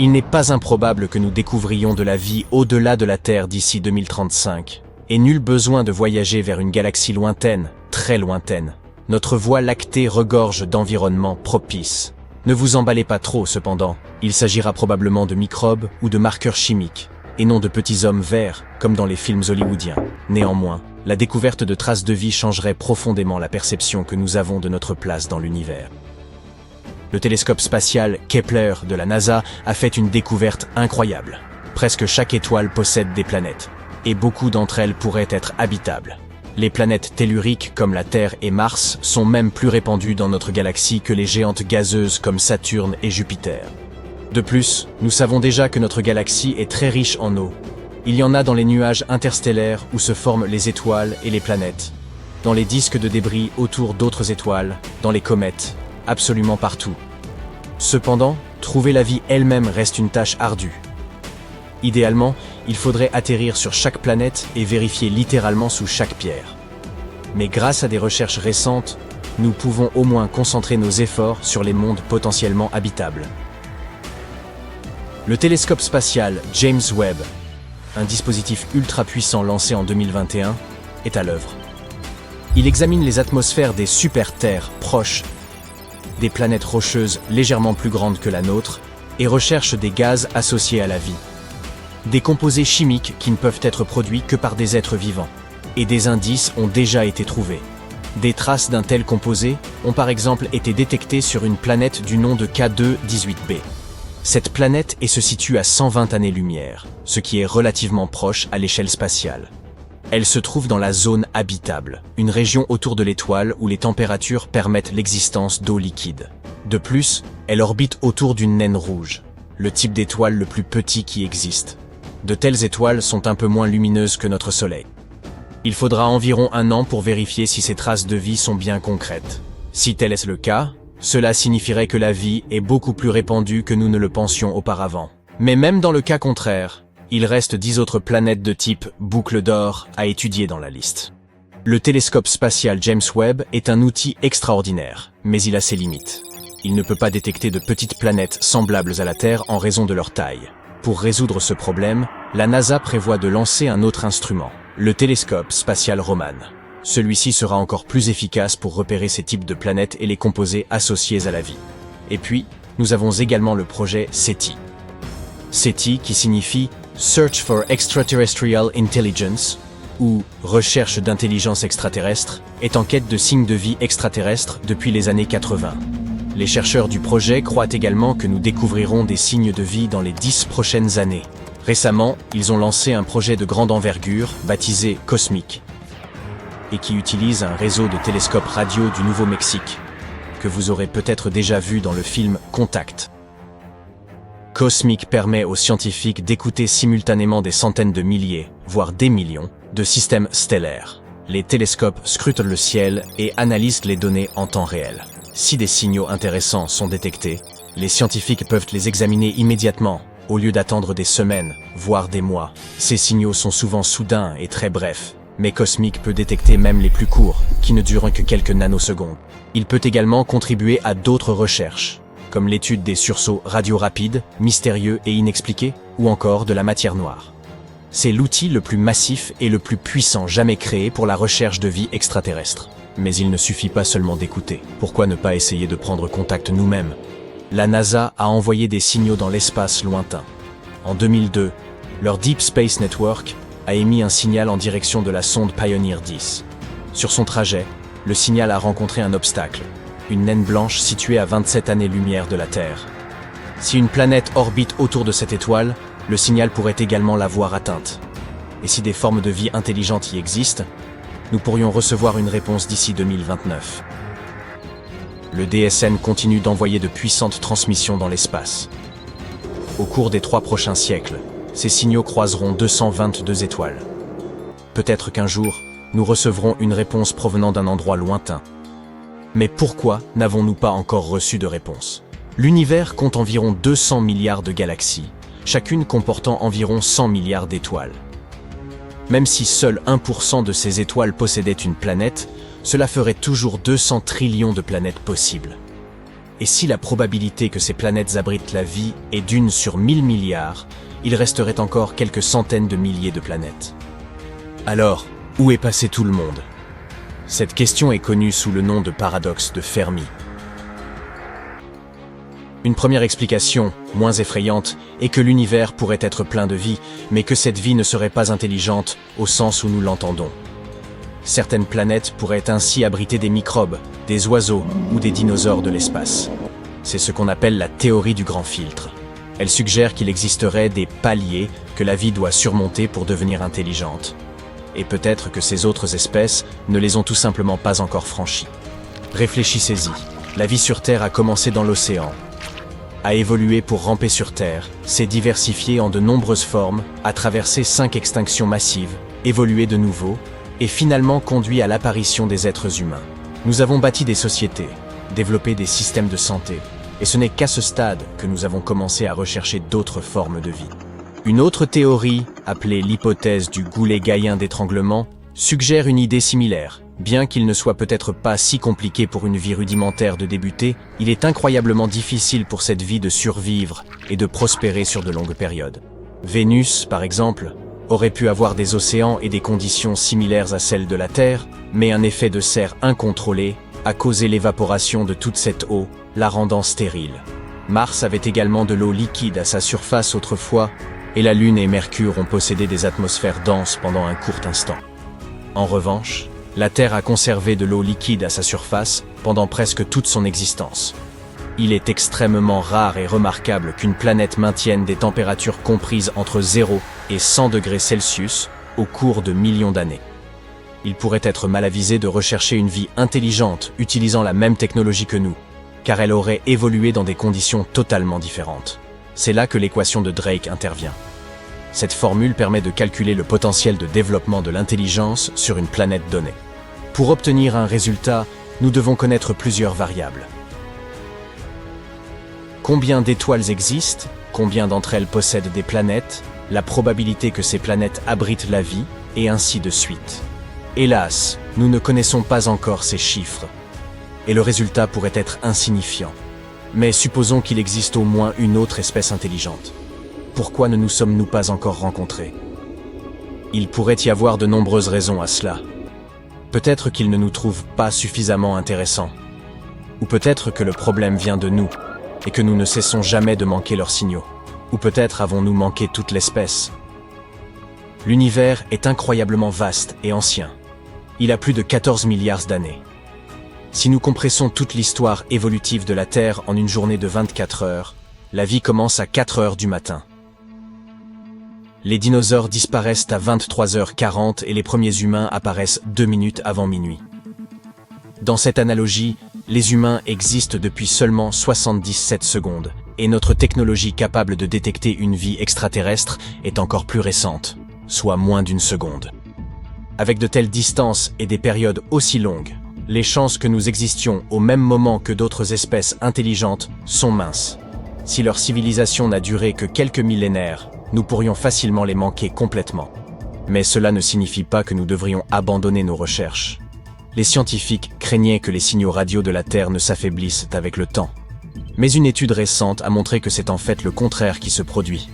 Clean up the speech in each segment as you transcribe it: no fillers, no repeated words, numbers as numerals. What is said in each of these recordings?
Il n'est pas improbable que nous découvrions de la vie au-delà de la Terre d'ici 2035. Et nul besoin de voyager vers une galaxie lointaine, très lointaine. Notre Voie lactée regorge d'environnements propices. Ne vous emballez pas trop cependant, il s'agira probablement de microbes ou de marqueurs chimiques, et non de petits hommes verts, comme dans les films hollywoodiens. Néanmoins, la découverte de traces de vie changerait profondément la perception que nous avons de notre place dans l'univers. Le télescope spatial Kepler de la NASA a fait une découverte incroyable. Presque chaque étoile possède des planètes, et beaucoup d'entre elles pourraient être habitables. Les planètes telluriques comme la Terre et Mars sont même plus répandues dans notre galaxie que les géantes gazeuses comme Saturne et Jupiter. De plus, nous savons déjà que notre galaxie est très riche en eau. Il y en a dans les nuages interstellaires où se forment les étoiles et les planètes, dans les disques de débris autour d'autres étoiles, dans les comètes, absolument partout. Cependant, trouver la vie elle-même reste une tâche ardue. Idéalement, il faudrait atterrir sur chaque planète et vérifier littéralement sous chaque pierre. Mais grâce à des recherches récentes, nous pouvons au moins concentrer nos efforts sur les mondes potentiellement habitables. Le télescope spatial James Webb, un dispositif ultra puissant lancé en 2021, est à l'œuvre. Il examine les atmosphères des super-terres proches, des planètes rocheuses légèrement plus grandes que la nôtre, et recherche des gaz associés à la vie. Des composés chimiques qui ne peuvent être produits que par des êtres vivants. Et des indices ont déjà été trouvés. Des traces d'un tel composé ont par exemple été détectées sur une planète du nom de K2-18b. Cette planète se situe à 120 années-lumière, ce qui est relativement proche à l'échelle spatiale. Elle se trouve dans la zone habitable, une région autour de l'étoile où les températures permettent l'existence d'eau liquide. De plus, elle orbite autour d'une naine rouge, le type d'étoile le plus petit qui existe. De telles étoiles sont un peu moins lumineuses que notre Soleil. Il faudra environ 1 an pour vérifier si ces traces de vie sont bien concrètes. Si tel est le cas, cela signifierait que la vie est beaucoup plus répandue que nous ne le pensions auparavant. Mais même dans le cas contraire, il reste 10 autres planètes de type boucle d'or à étudier dans la liste. Le télescope spatial James Webb est un outil extraordinaire, mais il a ses limites. Il ne peut pas détecter de petites planètes semblables à la Terre en raison de leur taille. Pour résoudre ce problème, la NASA prévoit de lancer un autre instrument, le télescope spatial Roman. Celui-ci sera encore plus efficace pour repérer ces types de planètes et les composés associés à la vie. Et puis, nous avons également le projet SETI. SETI qui signifie Search for Extraterrestrial Intelligence, ou Recherche d'intelligence extraterrestre, est en quête de signes de vie extraterrestres depuis les années 80. Les chercheurs du projet croient également que nous découvrirons des signes de vie dans les 10 prochaines années. Récemment, ils ont lancé un projet de grande envergure, baptisé COSMIC, et qui utilise un réseau de télescopes radio du Nouveau-Mexique, que vous aurez peut-être déjà vu dans le film Contact. COSMIC permet aux scientifiques d'écouter simultanément des centaines de milliers, voire des millions, de systèmes stellaires. Les télescopes scrutent le ciel et analysent les données en temps réel. Si des signaux intéressants sont détectés, les scientifiques peuvent les examiner immédiatement, au lieu d'attendre des semaines, voire des mois. Ces signaux sont souvent soudains et très brefs, mais COSMIC peut détecter même les plus courts, qui ne durent que quelques nanosecondes. Il peut également contribuer à d'autres recherches, comme l'étude des sursauts radio rapides, mystérieux et inexpliqués, ou encore de la matière noire. C'est l'outil le plus massif et le plus puissant jamais créé pour la recherche de vie extraterrestre. Mais il ne suffit pas seulement d'écouter. Pourquoi ne pas essayer de prendre contact nous-mêmes? La NASA a envoyé des signaux dans l'espace lointain. En 2002, leur Deep Space Network a émis un signal en direction de la sonde Pioneer 10. Sur son trajet, le signal a rencontré un obstacle, une naine blanche située à 27 années-lumière de la Terre. Si une planète orbite autour de cette étoile, le signal pourrait également l'avoir atteinte. Et si des formes de vie intelligentes y existent, nous pourrions recevoir une réponse d'ici 2029. Le DSN continue d'envoyer de puissantes transmissions dans l'espace. Au cours des 3 prochains siècles, ces signaux croiseront 222 étoiles. Peut-être qu'un jour, nous recevrons une réponse provenant d'un endroit lointain. Mais pourquoi n'avons-nous pas encore reçu de réponse? L'univers compte environ 200 milliards de galaxies, chacune comportant environ 100 milliards d'étoiles. Même si seul 1% de ces étoiles possédait une planète, cela ferait toujours 200 trillions de planètes possibles. Et si la probabilité que ces planètes abritent la vie est d'1 sur 1000 milliards, il resterait encore quelques centaines de milliers de planètes. Alors, où est passé tout le monde? Cette question est connue sous le nom de paradoxe de Fermi. Une première explication, moins effrayante, est que l'univers pourrait être plein de vie, mais que cette vie ne serait pas intelligente au sens où nous l'entendons. Certaines planètes pourraient ainsi abriter des microbes, des oiseaux ou des dinosaures de l'espace. C'est ce qu'on appelle la théorie du grand filtre. Elle suggère qu'il existerait des paliers que la vie doit surmonter pour devenir intelligente. Et peut-être que ces autres espèces ne les ont tout simplement pas encore franchies. Réfléchissez-y. La vie sur Terre a commencé dans l'océan, a évolué pour ramper sur Terre, s'est diversifié en de nombreuses formes, a traversé 5 extinctions massives, évolué de nouveau, et finalement conduit à l'apparition des êtres humains. Nous avons bâti des sociétés, développé des systèmes de santé, et ce n'est qu'à ce stade que nous avons commencé à rechercher d'autres formes de vie. Une autre théorie, appelée l'hypothèse du goulet gaïen d'étranglement, suggère une idée similaire. Bien qu'il ne soit peut-être pas si compliqué pour une vie rudimentaire de débuter, il est incroyablement difficile pour cette vie de survivre et de prospérer sur de longues périodes. Vénus, par exemple, aurait pu avoir des océans et des conditions similaires à celles de la Terre, mais un effet de serre incontrôlé a causé l'évaporation de toute cette eau, la rendant stérile. Mars avait également de l'eau liquide à sa surface autrefois, et la Lune et Mercure ont possédé des atmosphères denses pendant un court instant. En revanche, la Terre a conservé de l'eau liquide à sa surface pendant presque toute son existence. Il est extrêmement rare et remarquable qu'une planète maintienne des températures comprises entre 0 et 100 degrés Celsius au cours de millions d'années. Il pourrait être mal avisé de rechercher une vie intelligente utilisant la même technologie que nous, car elle aurait évolué dans des conditions totalement différentes. C'est là que l'équation de Drake intervient. Cette formule permet de calculer le potentiel de développement de l'intelligence sur une planète donnée. Pour obtenir un résultat, nous devons connaître plusieurs variables. Combien d'étoiles existent, combien d'entre elles possèdent des planètes, la probabilité que ces planètes abritent la vie, et ainsi de suite. Hélas, nous ne connaissons pas encore ces chiffres, et le résultat pourrait être insignifiant. Mais supposons qu'il existe au moins une autre espèce intelligente. Pourquoi ne nous sommes-nous pas encore rencontrés? Il pourrait y avoir de nombreuses raisons à cela. Peut-être qu'ils ne nous trouvent pas suffisamment intéressants. Ou peut-être que le problème vient de nous, et que nous ne cessons jamais de manquer leurs signaux. Ou peut-être avons-nous manqué toute l'espèce. L'univers est incroyablement vaste et ancien. Il a plus de 14 milliards d'années. Si nous compressons toute l'histoire évolutive de la Terre en une journée de 24 heures, la vie commence à 4 heures du matin. Les dinosaures disparaissent à 23h40 et les premiers humains apparaissent 2 minutes avant minuit. Dans cette analogie, les humains existent depuis seulement 77 secondes, et notre technologie capable de détecter une vie extraterrestre est encore plus récente, soit moins d'1 seconde. Avec de telles distances et des périodes aussi longues, les chances que nous existions au même moment que d'autres espèces intelligentes sont minces. Si leur civilisation n'a duré que quelques millénaires, nous pourrions facilement les manquer complètement. Mais cela ne signifie pas que nous devrions abandonner nos recherches. Les scientifiques craignaient que les signaux radio de la Terre ne s'affaiblissent avec le temps. Mais une étude récente a montré que c'est en fait le contraire qui se produit.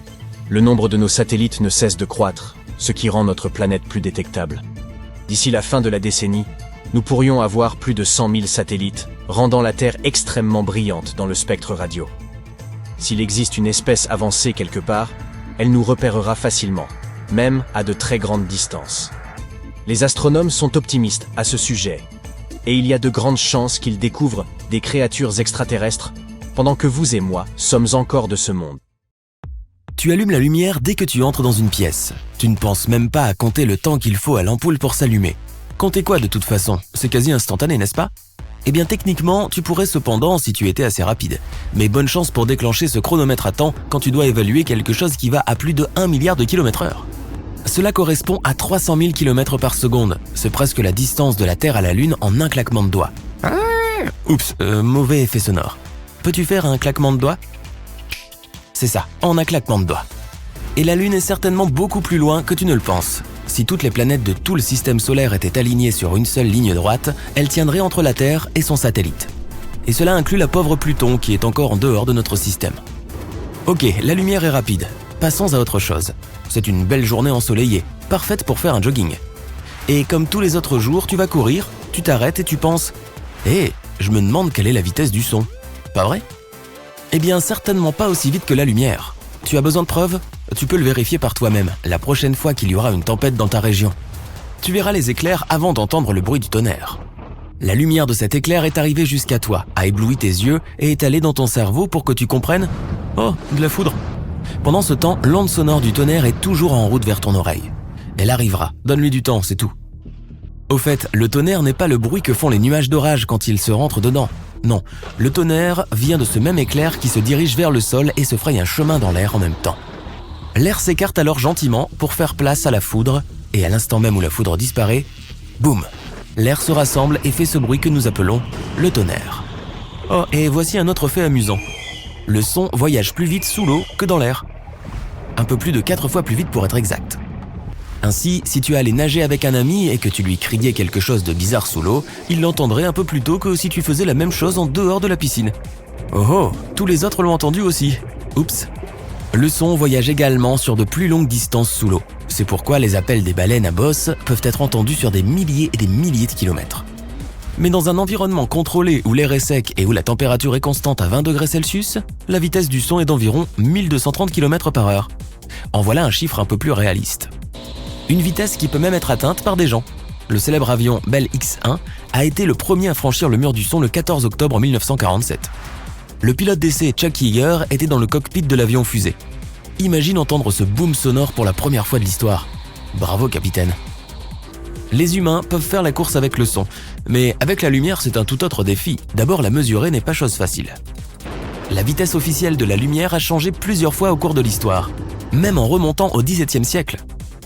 Le nombre de nos satellites ne cesse de croître, ce qui rend notre planète plus détectable. D'ici la fin de la décennie, nous pourrions avoir plus de 100 000 satellites, rendant la Terre extrêmement brillante dans le spectre radio. S'il existe une espèce avancée quelque part, elle nous repérera facilement, même à de très grandes distances. Les astronomes sont optimistes à ce sujet, et il y a de grandes chances qu'ils découvrent des créatures extraterrestres, pendant que vous et moi sommes encore de ce monde. Tu allumes la lumière dès que tu entres dans une pièce. Tu ne penses même pas à compter le temps qu'il faut à l'ampoule pour s'allumer. Compter quoi de toute façon? C'est quasi instantané, n'est-ce pas? Eh bien techniquement, tu pourrais cependant si tu étais assez rapide. Mais bonne chance pour déclencher ce chronomètre à temps quand tu dois évaluer quelque chose qui va à plus de 1 milliard de km/h. Cela correspond à 300 000 km par seconde. C'est presque la distance de la Terre à la Lune en un claquement de doigts. Oups, mauvais effet sonore. Peux-tu faire un claquement de doigts? C'est ça, en un claquement de doigts. Et la Lune est certainement beaucoup plus loin que tu ne le penses. Si toutes les planètes de tout le système solaire étaient alignées sur une seule ligne droite, elle tiendrait entre la Terre et son satellite. Et cela inclut la pauvre Pluton qui est encore en dehors de notre système. Ok, la lumière est rapide. Passons à autre chose. C'est une belle journée ensoleillée, parfaite pour faire un jogging. Et comme tous les autres jours, tu vas courir, tu t'arrêtes et tu penses « Hé, je me demande quelle est la vitesse du son. » Pas vrai? Eh bien, certainement pas aussi vite que la lumière. Tu as besoin de preuves? Tu peux le vérifier par toi-même, la prochaine fois qu'il y aura une tempête dans ta région. Tu verras les éclairs avant d'entendre le bruit du tonnerre. La lumière de cet éclair est arrivée jusqu'à toi, a ébloui tes yeux et est allée dans ton cerveau pour que tu comprennes « Oh, de la foudre !» Pendant ce temps, l'onde sonore du tonnerre est toujours en route vers ton oreille. Elle arrivera, donne-lui du temps, c'est tout. Au fait, le tonnerre n'est pas le bruit que font les nuages d'orage quand ils se rentrent dedans. Non, le tonnerre vient de ce même éclair qui se dirige vers le sol et se fraye un chemin dans l'air en même temps. L'air s'écarte alors gentiment pour faire place à la foudre, et à l'instant même où la foudre disparaît, boum, l'air se rassemble et fait ce bruit que nous appelons le tonnerre. Oh, et voici un autre fait amusant. Le son voyage plus vite sous l'eau que dans l'air. Un peu plus de 4 fois plus vite pour être exact. Ainsi, si tu allais nager avec un ami et que tu lui criais quelque chose de bizarre sous l'eau, il l'entendrait un peu plus tôt que si tu faisais la même chose en dehors de la piscine. Oh oh, tous les autres l'ont entendu aussi. Oups. Le son voyage également sur de plus longues distances sous l'eau. C'est pourquoi les appels des baleines à bosse peuvent être entendus sur des milliers et des milliers de kilomètres. Mais dans un environnement contrôlé où l'air est sec et où la température est constante à 20 degrés Celsius, la vitesse du son est d'environ 1230 km/h. En voilà un chiffre un peu plus réaliste. Une vitesse qui peut même être atteinte par des gens. Le célèbre avion Bell X-1 a été le premier à franchir le mur du son le 14 octobre 1947. Le pilote d'essai Chuck Yeager était dans le cockpit de l'avion fusée. Imagine entendre ce boom sonore pour la première fois de l'histoire. Bravo, capitaine. Les humains peuvent faire la course avec le son, mais avec la lumière, c'est un tout autre défi. D'abord, la mesurer n'est pas chose facile. La vitesse officielle de la lumière a changé plusieurs fois au cours de l'histoire, même en remontant au XVIIe siècle.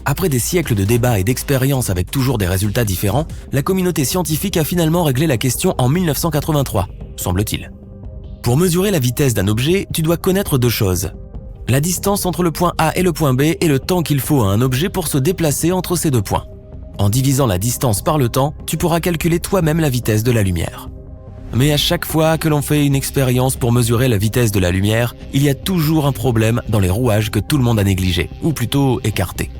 Après des siècles de débats et d'expériences avec toujours des résultats différents, la communauté scientifique a finalement réglé la question en 1983, semble-t-il. Pour mesurer la vitesse d'un objet, tu dois connaître 2 choses. La distance entre le point A et le point B et le temps qu'il faut à un objet pour se déplacer entre ces 2 points. En divisant la distance par le temps, tu pourras calculer toi-même la vitesse de la lumière. Mais à chaque fois que l'on fait une expérience pour mesurer la vitesse de la lumière, il y a toujours un problème dans les rouages que tout le monde a négligé, ou plutôt écarté.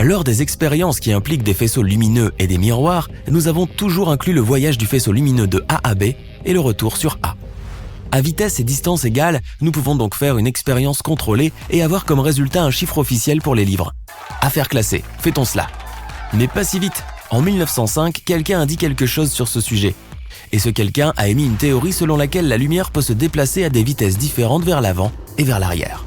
Lors des expériences qui impliquent des faisceaux lumineux et des miroirs, nous avons toujours inclus le voyage du faisceau lumineux de A à B et le retour sur A. À vitesse et distance égales, nous pouvons donc faire une expérience contrôlée et avoir comme résultat un chiffre officiel pour les livres. Affaire classée, fait-on cela? Mais pas si vite. En 1905, quelqu'un a dit quelque chose sur ce sujet. Et ce quelqu'un a émis une théorie selon laquelle la lumière peut se déplacer à des vitesses différentes vers l'avant et vers l'arrière.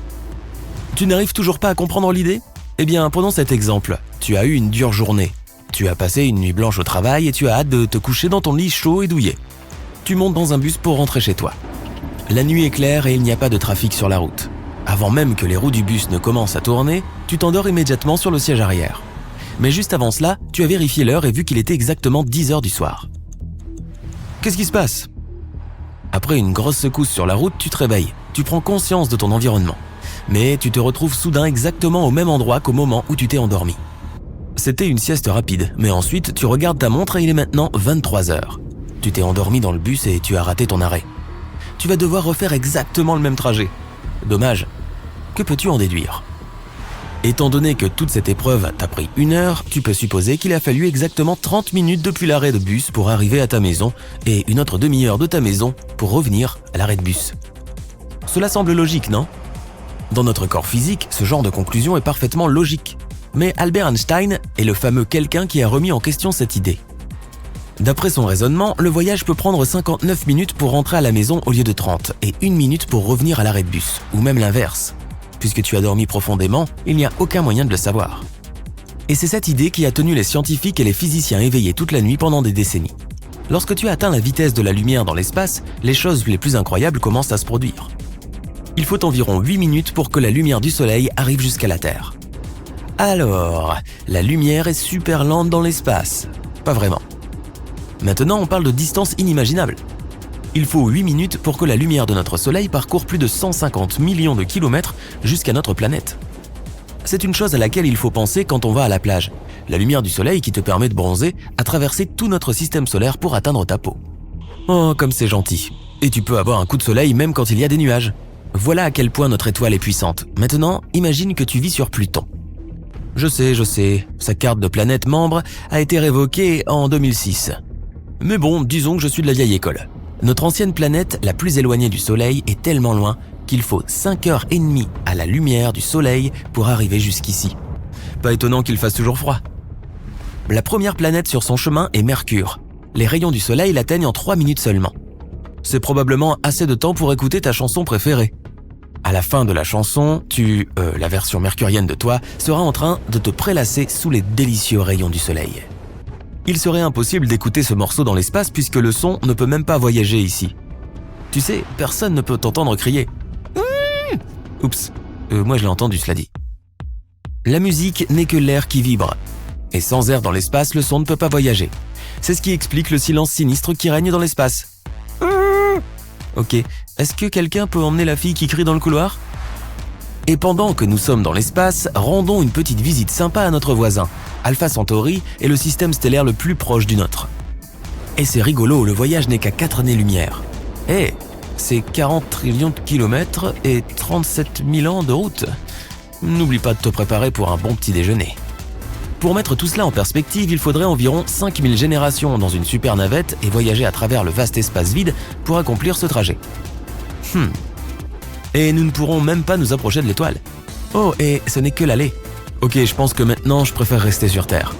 Tu n'arrives toujours pas à comprendre l'idée? Eh bien, prenons cet exemple. Tu as eu une dure journée. Tu as passé une nuit blanche au travail et tu as hâte de te coucher dans ton lit chaud et douillet. Tu montes dans un bus pour rentrer chez toi. La nuit est claire et il n'y a pas de trafic sur la route. Avant même que les roues du bus ne commencent à tourner, tu t'endors immédiatement sur le siège arrière. Mais juste avant cela, tu as vérifié l'heure et vu qu'il était exactement 10h du soir. Qu'est-ce qui se passe? Après une grosse secousse sur la route, tu te réveilles. Tu prends conscience de ton environnement. Mais tu te retrouves soudain exactement au même endroit qu'au moment où tu t'es endormi. C'était une sieste rapide, mais ensuite tu regardes ta montre et il est maintenant 23h. Tu t'es endormi dans le bus et tu as raté ton arrêt. Tu vas devoir refaire exactement le même trajet. Dommage. Que peux-tu en déduire? Étant donné que toute cette épreuve t'a pris 1 heure, tu peux supposer qu'il a fallu exactement 30 minutes depuis l'arrêt de bus pour arriver à ta maison et une autre demi-heure de ta maison pour revenir à l'arrêt de bus. Cela semble logique, non? Dans notre corps physique, ce genre de conclusion est parfaitement logique. Mais Albert Einstein est le fameux quelqu'un qui a remis en question cette idée. D'après son raisonnement, le voyage peut prendre 59 minutes pour rentrer à la maison au lieu de 30 et 1 minute pour revenir à l'arrêt de bus, ou même l'inverse. Puisque tu as dormi profondément, il n'y a aucun moyen de le savoir. Et c'est cette idée qui a tenu les scientifiques et les physiciens éveillés toute la nuit pendant des décennies. Lorsque tu atteins la vitesse de la lumière dans l'espace, les choses les plus incroyables commencent à se produire. Il faut environ 8 minutes pour que la lumière du soleil arrive jusqu'à la Terre. Alors, la lumière est super lente dans l'espace. Pas vraiment. Maintenant, on parle de distance inimaginable. Il faut 8 minutes pour que la lumière de notre soleil parcourt plus de 150 millions de kilomètres jusqu'à notre planète. C'est une chose à laquelle il faut penser quand on va à la plage. La lumière du soleil qui te permet de bronzer a traversé tout notre système solaire pour atteindre ta peau. Oh, comme c'est gentil. Et tu peux avoir un coup de soleil même quand il y a des nuages. Voilà à quel point notre étoile est puissante. Maintenant, imagine que tu vis sur Pluton. Je sais, sa carte de planète membre a été révoquée en 2006. Mais bon, disons que je suis de la vieille école. Notre ancienne planète, la plus éloignée du Soleil, est tellement loin qu'il faut 5h30 à la lumière du Soleil pour arriver jusqu'ici. Pas étonnant qu'il fasse toujours froid. La première planète sur son chemin est Mercure. Les rayons du Soleil l'atteignent en 3 minutes seulement. C'est probablement assez de temps pour écouter ta chanson préférée. À la fin de la chanson, la version mercurienne de toi, sera en train de te prélasser sous les délicieux rayons du Soleil. Il serait impossible d'écouter ce morceau dans l'espace puisque le son ne peut même pas voyager ici. Tu sais, personne ne peut t'entendre crier. Oups, moi je l'ai entendu, cela dit. La musique n'est que l'air qui vibre. Et sans air dans l'espace, le son ne peut pas voyager. C'est ce qui explique le silence sinistre qui règne dans l'espace. Ok, est-ce que quelqu'un peut emmener la fille qui crie dans le couloir ? Et pendant que nous sommes dans l'espace, rendons une petite visite sympa à notre voisin. Alpha Centauri est le système stellaire le plus proche du nôtre. Et c'est rigolo, le voyage n'est qu'à 4 années-lumière. C'est 40 trillions de kilomètres et 37 000 ans de route. N'oublie pas de te préparer pour un bon petit déjeuner. Pour mettre tout cela en perspective, il faudrait environ 5000 générations dans une super navette et voyager à travers le vaste espace vide pour accomplir ce trajet. Et nous ne pourrons même pas nous approcher de l'étoile. Oh, et ce n'est que l'aller. Ok, je pense que maintenant je préfère rester sur Terre.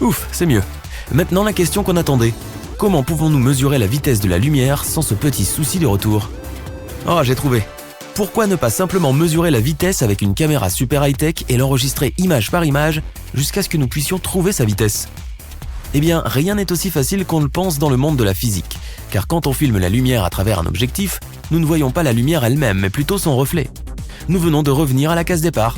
Ouf, c'est mieux. Maintenant la question qu'on attendait. Comment pouvons-nous mesurer la vitesse de la lumière sans ce petit souci de retour ? Oh, j'ai trouvé. Pourquoi ne pas simplement mesurer la vitesse avec une caméra super high-tech et l'enregistrer image par image jusqu'à ce que nous puissions trouver sa vitesse ? Eh bien, rien n'est aussi facile qu'on le pense dans le monde de la physique, car quand on filme la lumière à travers un objectif, nous ne voyons pas la lumière elle-même, mais plutôt son reflet. Nous venons de revenir à la case départ.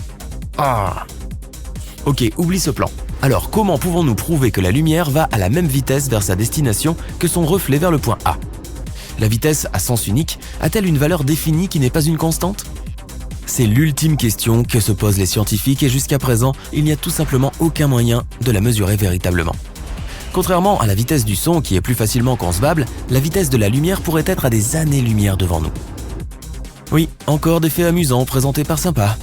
Ok, oublie ce plan. Alors, comment pouvons-nous prouver que la lumière va à la même vitesse vers sa destination que son reflet vers le point A ? La vitesse à sens unique a-t-elle une valeur définie qui n'est pas une constante ? C'est l'ultime question que se posent les scientifiques et jusqu'à présent, il n'y a tout simplement aucun moyen de la mesurer véritablement. Contrairement à la vitesse du son qui est plus facilement concevable, la vitesse de la lumière pourrait être à des années-lumière devant nous. Oui, encore des faits amusants présentés par Sympa.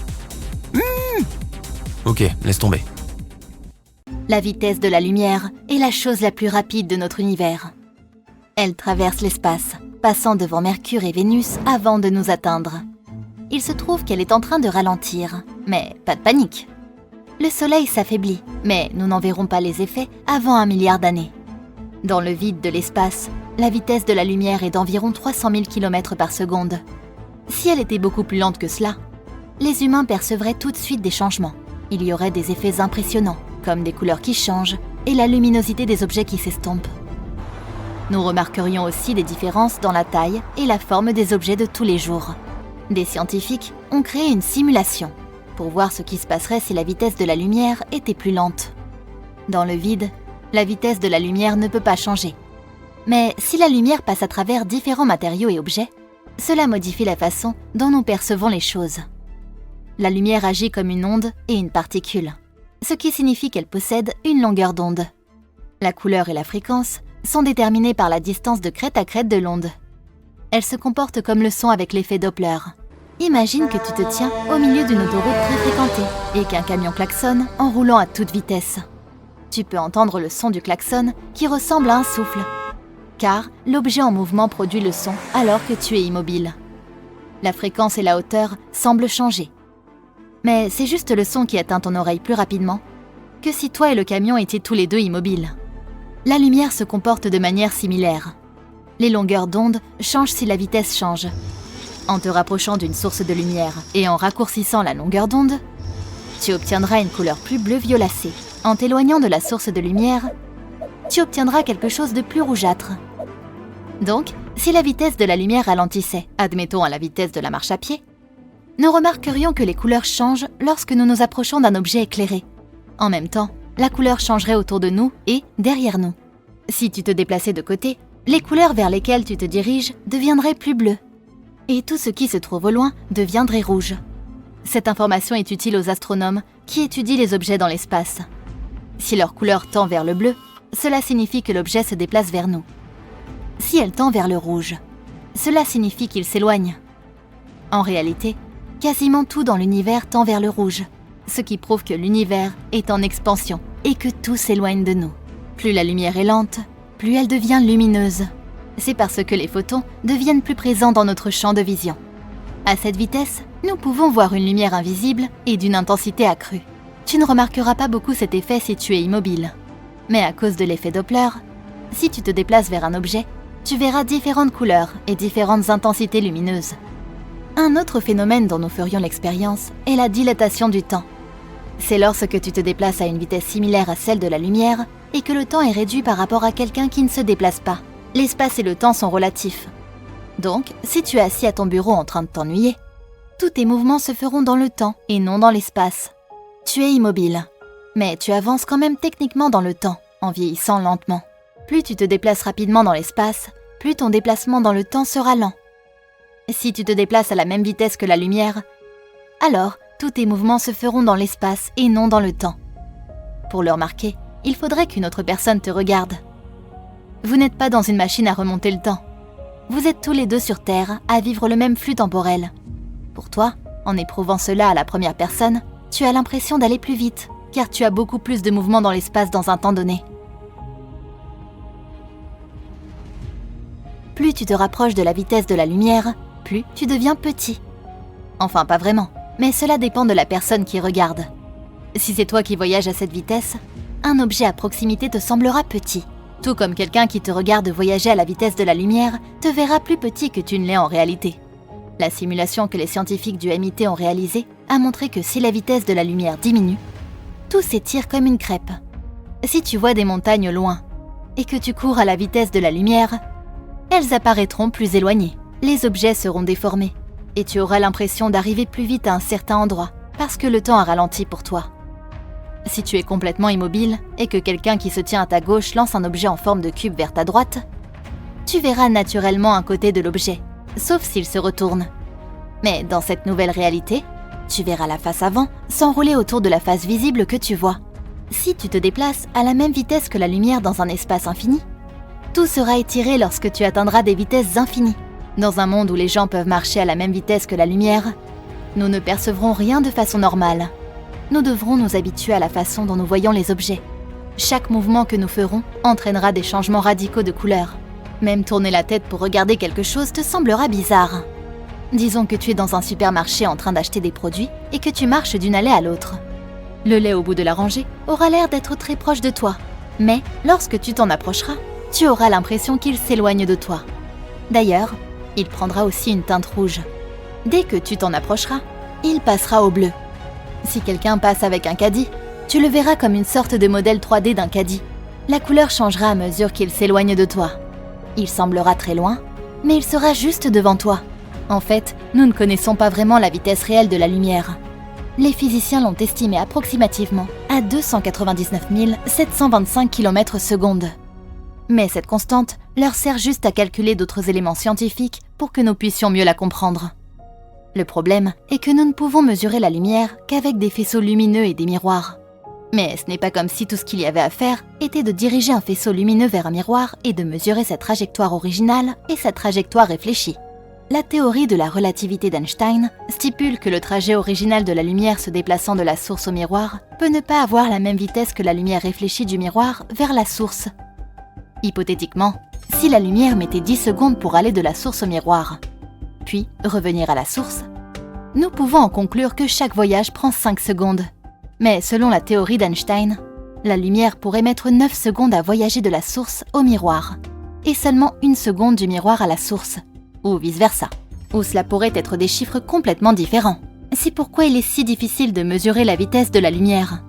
Ok, laisse tomber. La vitesse de la lumière est la chose la plus rapide de notre univers. Elle traverse l'espace, passant devant Mercure et Vénus avant de nous atteindre. Il se trouve qu'elle est en train de ralentir, mais pas de panique. Le Soleil s'affaiblit, mais nous n'en verrons pas les effets avant 1 milliard d'années. Dans le vide de l'espace, la vitesse de la lumière est d'environ 300 000 km par seconde. Si elle était beaucoup plus lente que cela, les humains percevraient tout de suite des changements. Il y aurait des effets impressionnants, comme des couleurs qui changent et la luminosité des objets qui s'estompent. Nous remarquerions aussi des différences dans la taille et la forme des objets de tous les jours. Des scientifiques ont créé une simulation pour voir ce qui se passerait si la vitesse de la lumière était plus lente. Dans le vide, la vitesse de la lumière ne peut pas changer. Mais si la lumière passe à travers différents matériaux et objets, cela modifie la façon dont nous percevons les choses. La lumière agit comme une onde et une particule, ce qui signifie qu'elle possède une longueur d'onde. La couleur et la fréquence sont déterminées par la distance de crête à crête de l'onde. Elle se comporte comme le son avec l'effet Doppler. Imagine que tu te tiens au milieu d'une autoroute très fréquentée et qu'un camion klaxonne en roulant à toute vitesse. Tu peux entendre le son du klaxon qui ressemble à un souffle, car l'objet en mouvement produit le son alors que tu es immobile. La fréquence et la hauteur semblent changer. Mais c'est juste le son qui atteint ton oreille plus rapidement que si toi et le camion étiez tous les deux immobiles. La lumière se comporte de manière similaire. Les longueurs d'onde changent si la vitesse change. En te rapprochant d'une source de lumière et en raccourcissant la longueur d'onde, tu obtiendras une couleur plus bleu-violacée. En t'éloignant de la source de lumière, tu obtiendras quelque chose de plus rougeâtre. Donc, si la vitesse de la lumière ralentissait, admettons à la vitesse de la marche à pied, nous remarquerions que les couleurs changent lorsque nous nous approchons d'un objet éclairé. En même temps, la couleur changerait autour de nous et derrière nous. Si tu te déplaçais de côté, les couleurs vers lesquelles tu te diriges deviendraient plus bleues. Et tout ce qui se trouve au loin deviendrait rouge. Cette information est utile aux astronomes qui étudient les objets dans l'espace. Si leur couleur tend vers le bleu, cela signifie que l'objet se déplace vers nous. Si elle tend vers le rouge, cela signifie qu'il s'éloigne. En réalité, quasiment tout dans l'univers tend vers le rouge, ce qui prouve que l'univers est en expansion et que tout s'éloigne de nous. Plus la lumière est lente, plus elle devient lumineuse. C'est parce que les photons deviennent plus présents dans notre champ de vision. À cette vitesse, nous pouvons voir une lumière invisible et d'une intensité accrue. Tu ne remarqueras pas beaucoup cet effet si tu es immobile. Mais à cause de l'effet Doppler, si tu te déplaces vers un objet, tu verras différentes couleurs et différentes intensités lumineuses. Un autre phénomène dont nous ferions l'expérience est la dilatation du temps. C'est lorsque tu te déplaces à une vitesse similaire à celle de la lumière et que le temps est réduit par rapport à quelqu'un qui ne se déplace pas. L'espace et le temps sont relatifs. Donc, si tu es assis à ton bureau en train de t'ennuyer, tous tes mouvements se feront dans le temps et non dans l'espace. Tu es immobile, mais tu avances quand même techniquement dans le temps, en vieillissant lentement. Plus tu te déplaces rapidement dans l'espace, plus ton déplacement dans le temps sera lent. Si tu te déplaces à la même vitesse que la lumière, alors tous tes mouvements se feront dans l'espace et non dans le temps. Pour le remarquer, il faudrait qu'une autre personne te regarde. Vous n'êtes pas dans une machine à remonter le temps. Vous êtes tous les deux sur Terre à vivre le même flux temporel. Pour toi, en éprouvant cela à la première personne, tu as l'impression d'aller plus vite, car tu as beaucoup plus de mouvements dans l'espace dans un temps donné. Plus tu te rapproches de la vitesse de la lumière, plus tu deviens petit. Enfin, pas vraiment, mais cela dépend de la personne qui regarde. Si c'est toi qui voyages à cette vitesse, un objet à proximité te semblera petit. Tout comme quelqu'un qui te regarde voyager à la vitesse de la lumière te verra plus petit que tu ne l'es en réalité. La simulation que les scientifiques du MIT ont réalisée a montré que si la vitesse de la lumière diminue, tout s'étire comme une crêpe. Si tu vois des montagnes au loin et que tu cours à la vitesse de la lumière, elles apparaîtront plus éloignées. Les objets seront déformés et tu auras l'impression d'arriver plus vite à un certain endroit parce que le temps a ralenti pour toi. Si tu es complètement immobile et que quelqu'un qui se tient à ta gauche lance un objet en forme de cube vers ta droite, tu verras naturellement un côté de l'objet, sauf s'il se retourne. Mais dans cette nouvelle réalité, tu verras la face avant s'enrouler autour de la face visible que tu vois. Si tu te déplaces à la même vitesse que la lumière dans un espace infini, tout sera étiré lorsque tu atteindras des vitesses infinies. Dans un monde où les gens peuvent marcher à la même vitesse que la lumière, nous ne percevrons rien de façon normale. Nous devrons nous habituer à la façon dont nous voyons les objets. Chaque mouvement que nous ferons entraînera des changements radicaux de couleur. Même tourner la tête pour regarder quelque chose te semblera bizarre. Disons que tu es dans un supermarché en train d'acheter des produits et que tu marches d'une allée à l'autre. Le lait au bout de la rangée aura l'air d'être très proche de toi, mais lorsque tu t'en approcheras, tu auras l'impression qu'il s'éloigne de toi. D'ailleurs, il prendra aussi une teinte rouge. Dès que tu t'en approcheras, il passera au bleu. Si quelqu'un passe avec un caddie, tu le verras comme une sorte de modèle 3D d'un caddie. La couleur changera à mesure qu'il s'éloigne de toi. Il semblera très loin, mais il sera juste devant toi. En fait, nous ne connaissons pas vraiment la vitesse réelle de la lumière. Les physiciens l'ont estimée approximativement à 299 725 km/s. Mais cette constante leur sert juste à calculer d'autres éléments scientifiques pour que nous puissions mieux la comprendre. Le problème est que nous ne pouvons mesurer la lumière qu'avec des faisceaux lumineux et des miroirs. Mais ce n'est pas comme si tout ce qu'il y avait à faire était de diriger un faisceau lumineux vers un miroir et de mesurer sa trajectoire originale et sa trajectoire réfléchie. La théorie de la relativité d'Einstein stipule que le trajet original de la lumière se déplaçant de la source au miroir peut ne pas avoir la même vitesse que la lumière réfléchie du miroir vers la source. Hypothétiquement, si la lumière mettait 10 secondes pour aller de la source au miroir, puis revenir à la source, nous pouvons en conclure que chaque voyage prend 5 secondes. Mais selon la théorie d'Einstein, la lumière pourrait mettre 9 secondes à voyager de la source au miroir, et seulement 1 seconde du miroir à la source, ou vice-versa, ou cela pourrait être des chiffres complètement différents. C'est pourquoi il est si difficile de mesurer la vitesse de la lumière.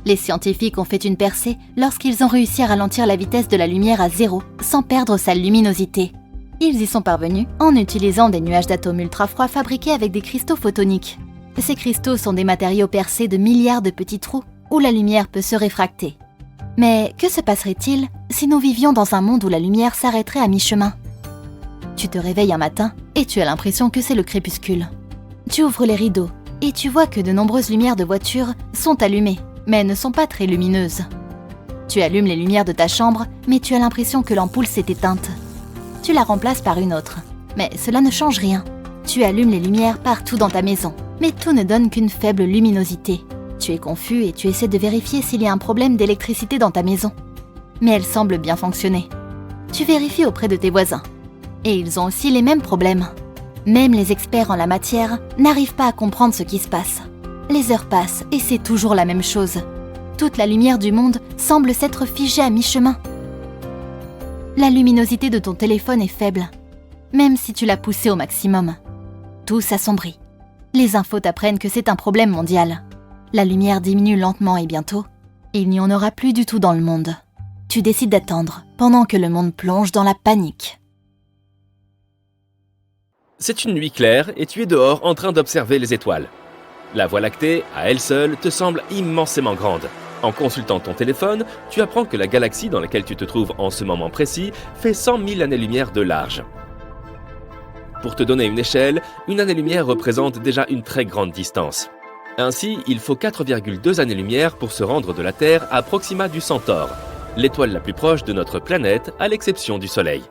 Les scientifiques ont fait une percée lorsqu'ils ont réussi à ralentir la vitesse de la lumière à 0 sans perdre sa luminosité. Ils y sont parvenus en utilisant des nuages d'atomes ultra-froids fabriqués avec des cristaux photoniques. Ces cristaux sont des matériaux percés de milliards de petits trous où la lumière peut se réfracter. Mais que se passerait-il si nous vivions dans un monde où la lumière s'arrêterait à mi-chemin ? Tu te réveilles un matin et tu as l'impression que c'est le crépuscule. Tu ouvres les rideaux et tu vois que de nombreuses lumières de voitures sont allumées, mais ne sont pas très lumineuses. Tu allumes les lumières de ta chambre, mais tu as l'impression que l'ampoule s'est éteinte. tu la remplaces par une autre. Mais cela ne change rien. Tu allumes les lumières partout dans ta maison, mais tout ne donne qu'une faible luminosité. Tu es confus et tu essaies de vérifier s'il y a un problème d'électricité dans ta maison. Mais elle semble bien fonctionner. Tu vérifies auprès de tes voisins. Et ils ont aussi les mêmes problèmes. Même les experts en la matière n'arrivent pas à comprendre ce qui se passe. Les heures passent et c'est toujours la même chose. Toute la lumière du monde semble s'être figée à mi-chemin. La luminosité de ton téléphone est faible, même si tu l'as poussée au maximum. Tout s'assombrit. Les infos t'apprennent que c'est un problème mondial. La lumière diminue lentement et bientôt, il n'y en aura plus du tout dans le monde. Tu décides d'attendre pendant que le monde plonge dans la panique. C'est une nuit claire et tu es dehors en train d'observer les étoiles. La Voie lactée, à elle seule, te semble immensément grande. En consultant ton téléphone, tu apprends que la galaxie dans laquelle tu te trouves en ce moment précis fait 100 000 années-lumière de large. Pour te donner une échelle, une année-lumière représente déjà une très grande distance. Ainsi, il faut 4,2 années-lumière pour se rendre de la Terre à Proxima du Centaure, l'étoile la plus proche de notre planète à l'exception du Soleil.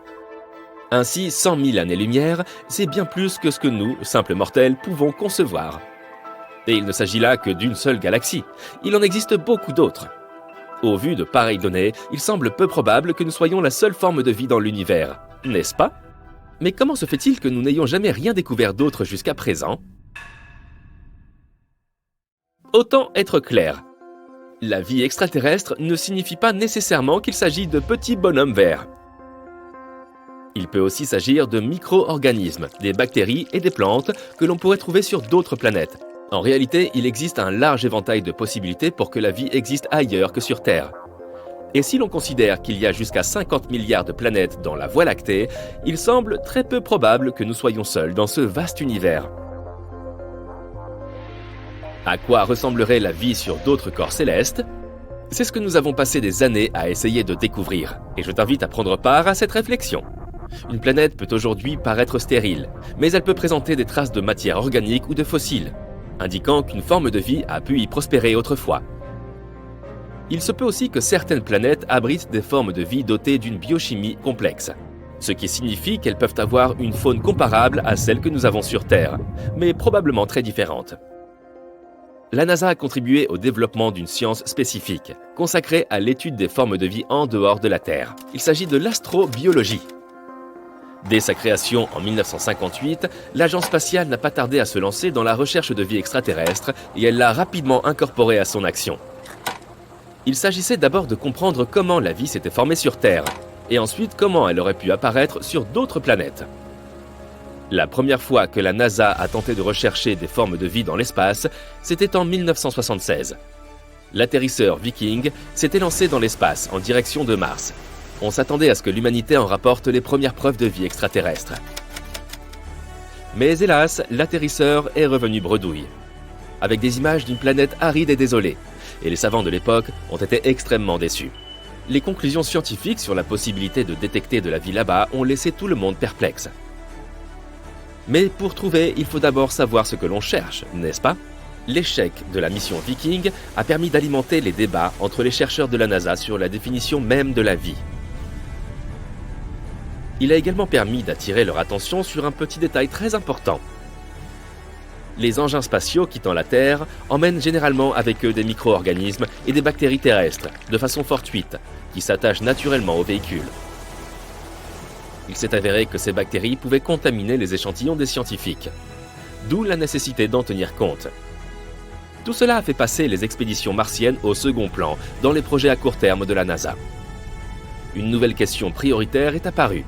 Ainsi, 100 000 années-lumière, c'est bien plus que ce que nous, simples mortels, pouvons concevoir. Et il ne s'agit là que d'une seule galaxie. Il en existe beaucoup d'autres. Au vu de pareilles données, il semble peu probable que nous soyons la seule forme de vie dans l'univers, n'est-ce pas? Mais comment se fait-il que nous n'ayons jamais rien découvert d'autre jusqu'à présent? Autant être clair. La vie extraterrestre ne signifie pas nécessairement qu'il s'agit de petits bonhommes verts. Il peut aussi s'agir de micro-organismes, des bactéries et des plantes que l'on pourrait trouver sur d'autres planètes. En réalité, il existe un large éventail de possibilités pour que la vie existe ailleurs que sur Terre. Et si l'on considère qu'il y a jusqu'à 50 milliards de planètes dans la Voie lactée, il semble très peu probable que nous soyons seuls dans ce vaste univers. À quoi ressemblerait la vie sur d'autres corps célestes? C'est ce que nous avons passé des années à essayer de découvrir, et je t'invite à prendre part à cette réflexion. Une planète peut aujourd'hui paraître stérile, mais elle peut présenter des traces de matière organique ou de fossiles, indiquant qu'une forme de vie a pu y prospérer autrefois. Il se peut aussi que certaines planètes abritent des formes de vie dotées d'une biochimie complexe, ce qui signifie qu'elles peuvent avoir une faune comparable à celle que nous avons sur Terre, mais probablement très différente. La NASA a contribué au développement d'une science spécifique, consacrée à l'étude des formes de vie en dehors de la Terre. Il s'agit de l'astrobiologie. Dès sa création en 1958, l'agence spatiale n'a pas tardé à se lancer dans la recherche de vie extraterrestre et elle l'a rapidement incorporée à son action. Il s'agissait d'abord de comprendre comment la vie s'était formée sur Terre, et ensuite comment elle aurait pu apparaître sur d'autres planètes. La première fois que la NASA a tenté de rechercher des formes de vie dans l'espace, c'était en 1976. L'atterrisseur Viking s'était lancé dans l'espace en direction de Mars. On s'attendait à ce que l'humanité en rapporte les premières preuves de vie extraterrestre. Mais hélas, l'atterrisseur est revenu bredouille, avec des images d'une planète aride et désolée, et les savants de l'époque ont été extrêmement déçus. Les conclusions scientifiques sur la possibilité de détecter de la vie là-bas ont laissé tout le monde perplexe. Mais pour trouver, il faut d'abord savoir ce que l'on cherche, n'est-ce pas? L'échec de la mission Viking a permis d'alimenter les débats entre les chercheurs de la NASA sur la définition même de la vie. Il a également permis d'attirer leur attention sur un petit détail très important. Les engins spatiaux quittant la Terre emmènent généralement avec eux des micro-organismes et des bactéries terrestres, de façon fortuite, qui s'attachent naturellement aux véhicules. Il s'est avéré que ces bactéries pouvaient contaminer les échantillons des scientifiques, d'où la nécessité d'en tenir compte. Tout cela a fait passer les expéditions martiennes au second plan dans les projets à court terme de la NASA. Une nouvelle question prioritaire est apparue.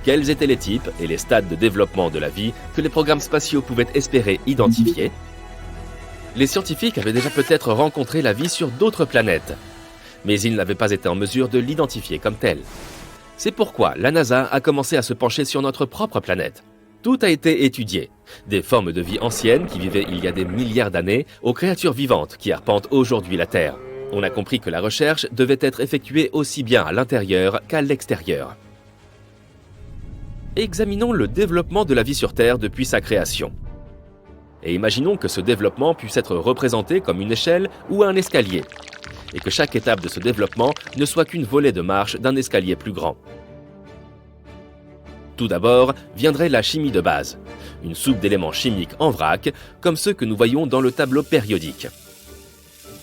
Quels étaient les types et les stades de développement de la vie que les programmes spatiaux pouvaient espérer identifier? Les scientifiques avaient déjà peut-être rencontré la vie sur d'autres planètes, mais ils n'avaient pas été en mesure de l'identifier comme telle. C'est pourquoi la NASA a commencé à se pencher sur notre propre planète. Tout a été étudié, des formes de vie anciennes qui vivaient il y a des milliards d'années aux créatures vivantes qui arpentent aujourd'hui la Terre. On a compris que la recherche devait être effectuée aussi bien à l'intérieur qu'à l'extérieur. Examinons le développement de la vie sur Terre depuis sa création. Et imaginons que ce développement puisse être représenté comme une échelle ou un escalier, et que chaque étape de ce développement ne soit qu'une volée de marche d'un escalier plus grand. Tout d'abord viendrait la chimie de base, une soupe d'éléments chimiques en vrac, comme ceux que nous voyons dans le tableau périodique.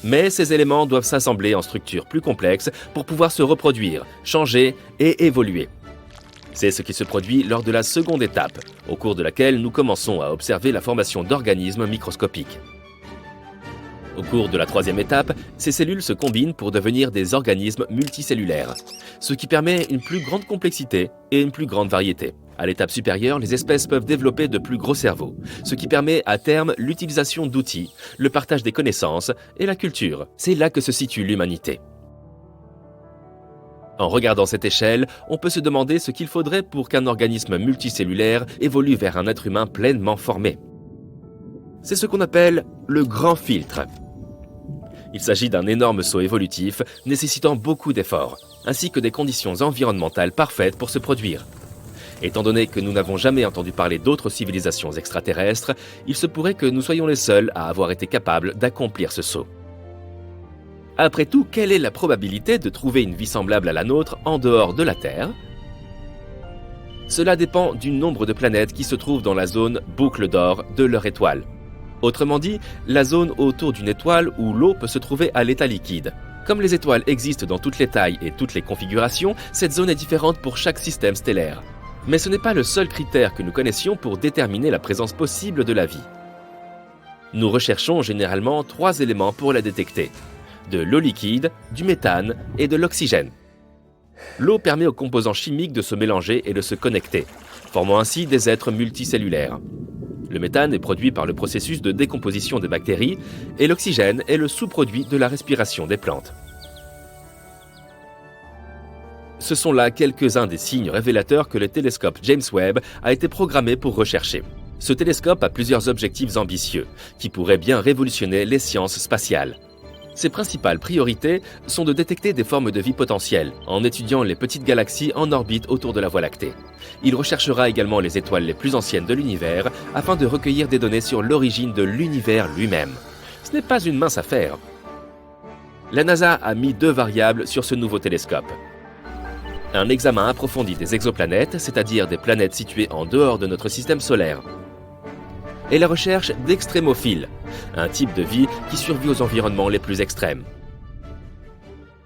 Mais ces éléments doivent s'assembler en structures plus complexes pour pouvoir se reproduire, changer et évoluer. C'est ce qui se produit lors de la seconde étape, au cours de laquelle nous commençons à observer la formation d'organismes microscopiques. Au cours de la troisième étape, ces cellules se combinent pour devenir des organismes multicellulaires, ce qui permet une plus grande complexité et une plus grande variété. À l'étape supérieure, les espèces peuvent développer de plus gros cerveaux, ce qui permet à terme l'utilisation d'outils, le partage des connaissances et la culture. C'est là que se situe l'humanité. En regardant cette échelle, on peut se demander ce qu'il faudrait pour qu'un organisme multicellulaire évolue vers un être humain pleinement formé. C'est ce qu'on appelle le grand filtre. Il s'agit d'un énorme saut évolutif nécessitant beaucoup d'efforts, ainsi que des conditions environnementales parfaites pour se produire. Étant donné que nous n'avons jamais entendu parler d'autres civilisations extraterrestres, il se pourrait que nous soyons les seuls à avoir été capables d'accomplir ce saut. Après tout, quelle est la probabilité de trouver une vie semblable à la nôtre en dehors de la Terre ? Cela dépend du nombre de planètes qui se trouvent dans la zone boucle d'or de leur étoile. Autrement dit, la zone autour d'une étoile où l'eau peut se trouver à l'état liquide. Comme les étoiles existent dans toutes les tailles et toutes les configurations, cette zone est différente pour chaque système stellaire. Mais ce n'est pas le seul critère que nous connaissions pour déterminer la présence possible de la vie. Nous recherchons généralement 3 éléments pour la détecter: de l'eau liquide, du méthane et de l'oxygène. L'eau permet aux composants chimiques de se mélanger et de se connecter, formant ainsi des êtres multicellulaires. Le méthane est produit par le processus de décomposition des bactéries et l'oxygène est le sous-produit de la respiration des plantes. Ce sont là quelques-uns des signes révélateurs que le télescope James Webb a été programmé pour rechercher. Ce télescope a plusieurs objectifs ambitieux, qui pourraient bien révolutionner les sciences spatiales. Ses principales priorités sont de détecter des formes de vie potentielles, en étudiant les petites galaxies en orbite autour de la Voie lactée. Il recherchera également les étoiles les plus anciennes de l'univers, afin de recueillir des données sur l'origine de l'univers lui-même. Ce n'est pas une mince affaire. La NASA a mis 2 variables sur ce nouveau télescope. Un examen approfondi des exoplanètes, c'est-à-dire des planètes situées en dehors de notre système solaire. Et la recherche d'extrémophiles, un type de vie qui survit aux environnements les plus extrêmes.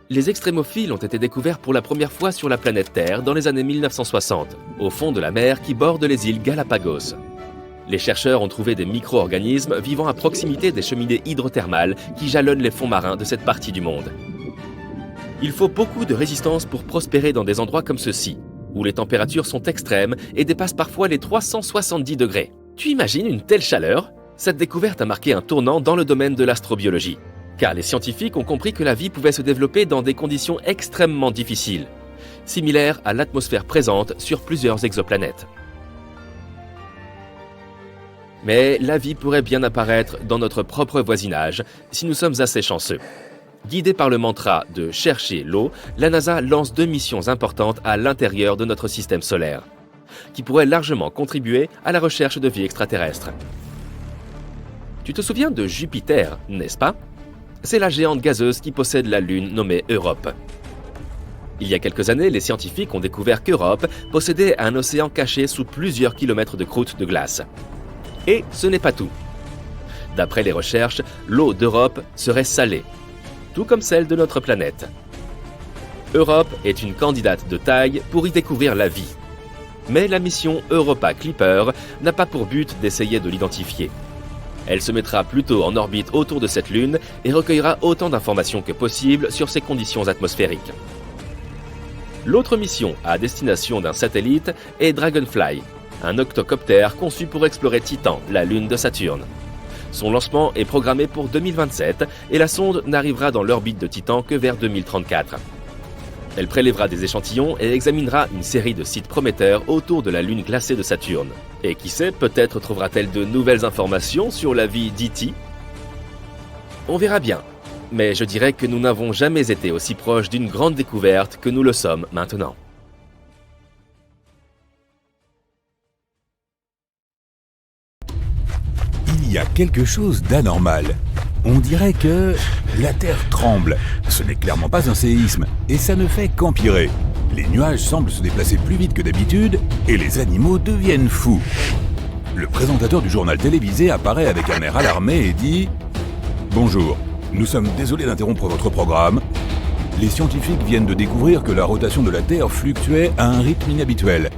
Les extrémophiles ont été découverts pour la première fois sur la planète Terre dans les années 1960, au fond de la mer qui borde les îles Galapagos. Les chercheurs ont trouvé des micro-organismes vivant à proximité des cheminées hydrothermales qui jalonnent les fonds marins de cette partie du monde. Il faut beaucoup de résistance pour prospérer dans des endroits comme ceux-ci, où les températures sont extrêmes et dépassent parfois les 370 degrés. Tu imagines une telle chaleur ? Cette découverte a marqué un tournant dans le domaine de l'astrobiologie, car les scientifiques ont compris que la vie pouvait se développer dans des conditions extrêmement difficiles, similaires à l'atmosphère présente sur plusieurs exoplanètes. Mais la vie pourrait bien apparaître dans notre propre voisinage si nous sommes assez chanceux. Guidée par le mantra de « chercher l'eau », la NASA lance 2 missions importantes à l'intérieur de notre système solaire, qui pourraient largement contribuer à la recherche de vie extraterrestre. Tu te souviens de Jupiter, n'est-ce pas ? C'est la géante gazeuse qui possède la Lune nommée Europe. Il y a quelques années, les scientifiques ont découvert qu'Europe possédait un océan caché sous plusieurs kilomètres de croûte de glace. Et ce n'est pas tout. D'après les recherches, l'eau d'Europe serait salée, tout comme celle de notre planète. Europe est une candidate de taille pour y découvrir la vie. Mais la mission Europa Clipper n'a pas pour but d'essayer de l'identifier. Elle se mettra plutôt en orbite autour de cette lune et recueillera autant d'informations que possible sur ses conditions atmosphériques. L'autre mission à destination d'un satellite est Dragonfly, un octocoptère conçu pour explorer Titan, la lune de Saturne. Son lancement est programmé pour 2027 et la sonde n'arrivera dans l'orbite de Titan que vers 2034. Elle prélèvera des échantillons et examinera une série de sites prometteurs autour de la lune glacée de Saturne. Et qui sait, peut-être trouvera-t-elle de nouvelles informations sur la vie d'E.T. On verra bien, mais je dirais que nous n'avons jamais été aussi proches d'une grande découverte que nous le sommes maintenant. Il y a quelque chose d'anormal. On dirait que la Terre tremble. Ce n'est clairement pas un séisme, et ça ne fait qu'empirer. Les nuages semblent se déplacer plus vite que d'habitude et les animaux deviennent fous. Le présentateur du journal télévisé apparaît avec un air alarmé et dit « Bonjour, nous sommes désolés d'interrompre votre programme. Les scientifiques viennent de découvrir que la rotation de la Terre fluctuait à un rythme inhabituel.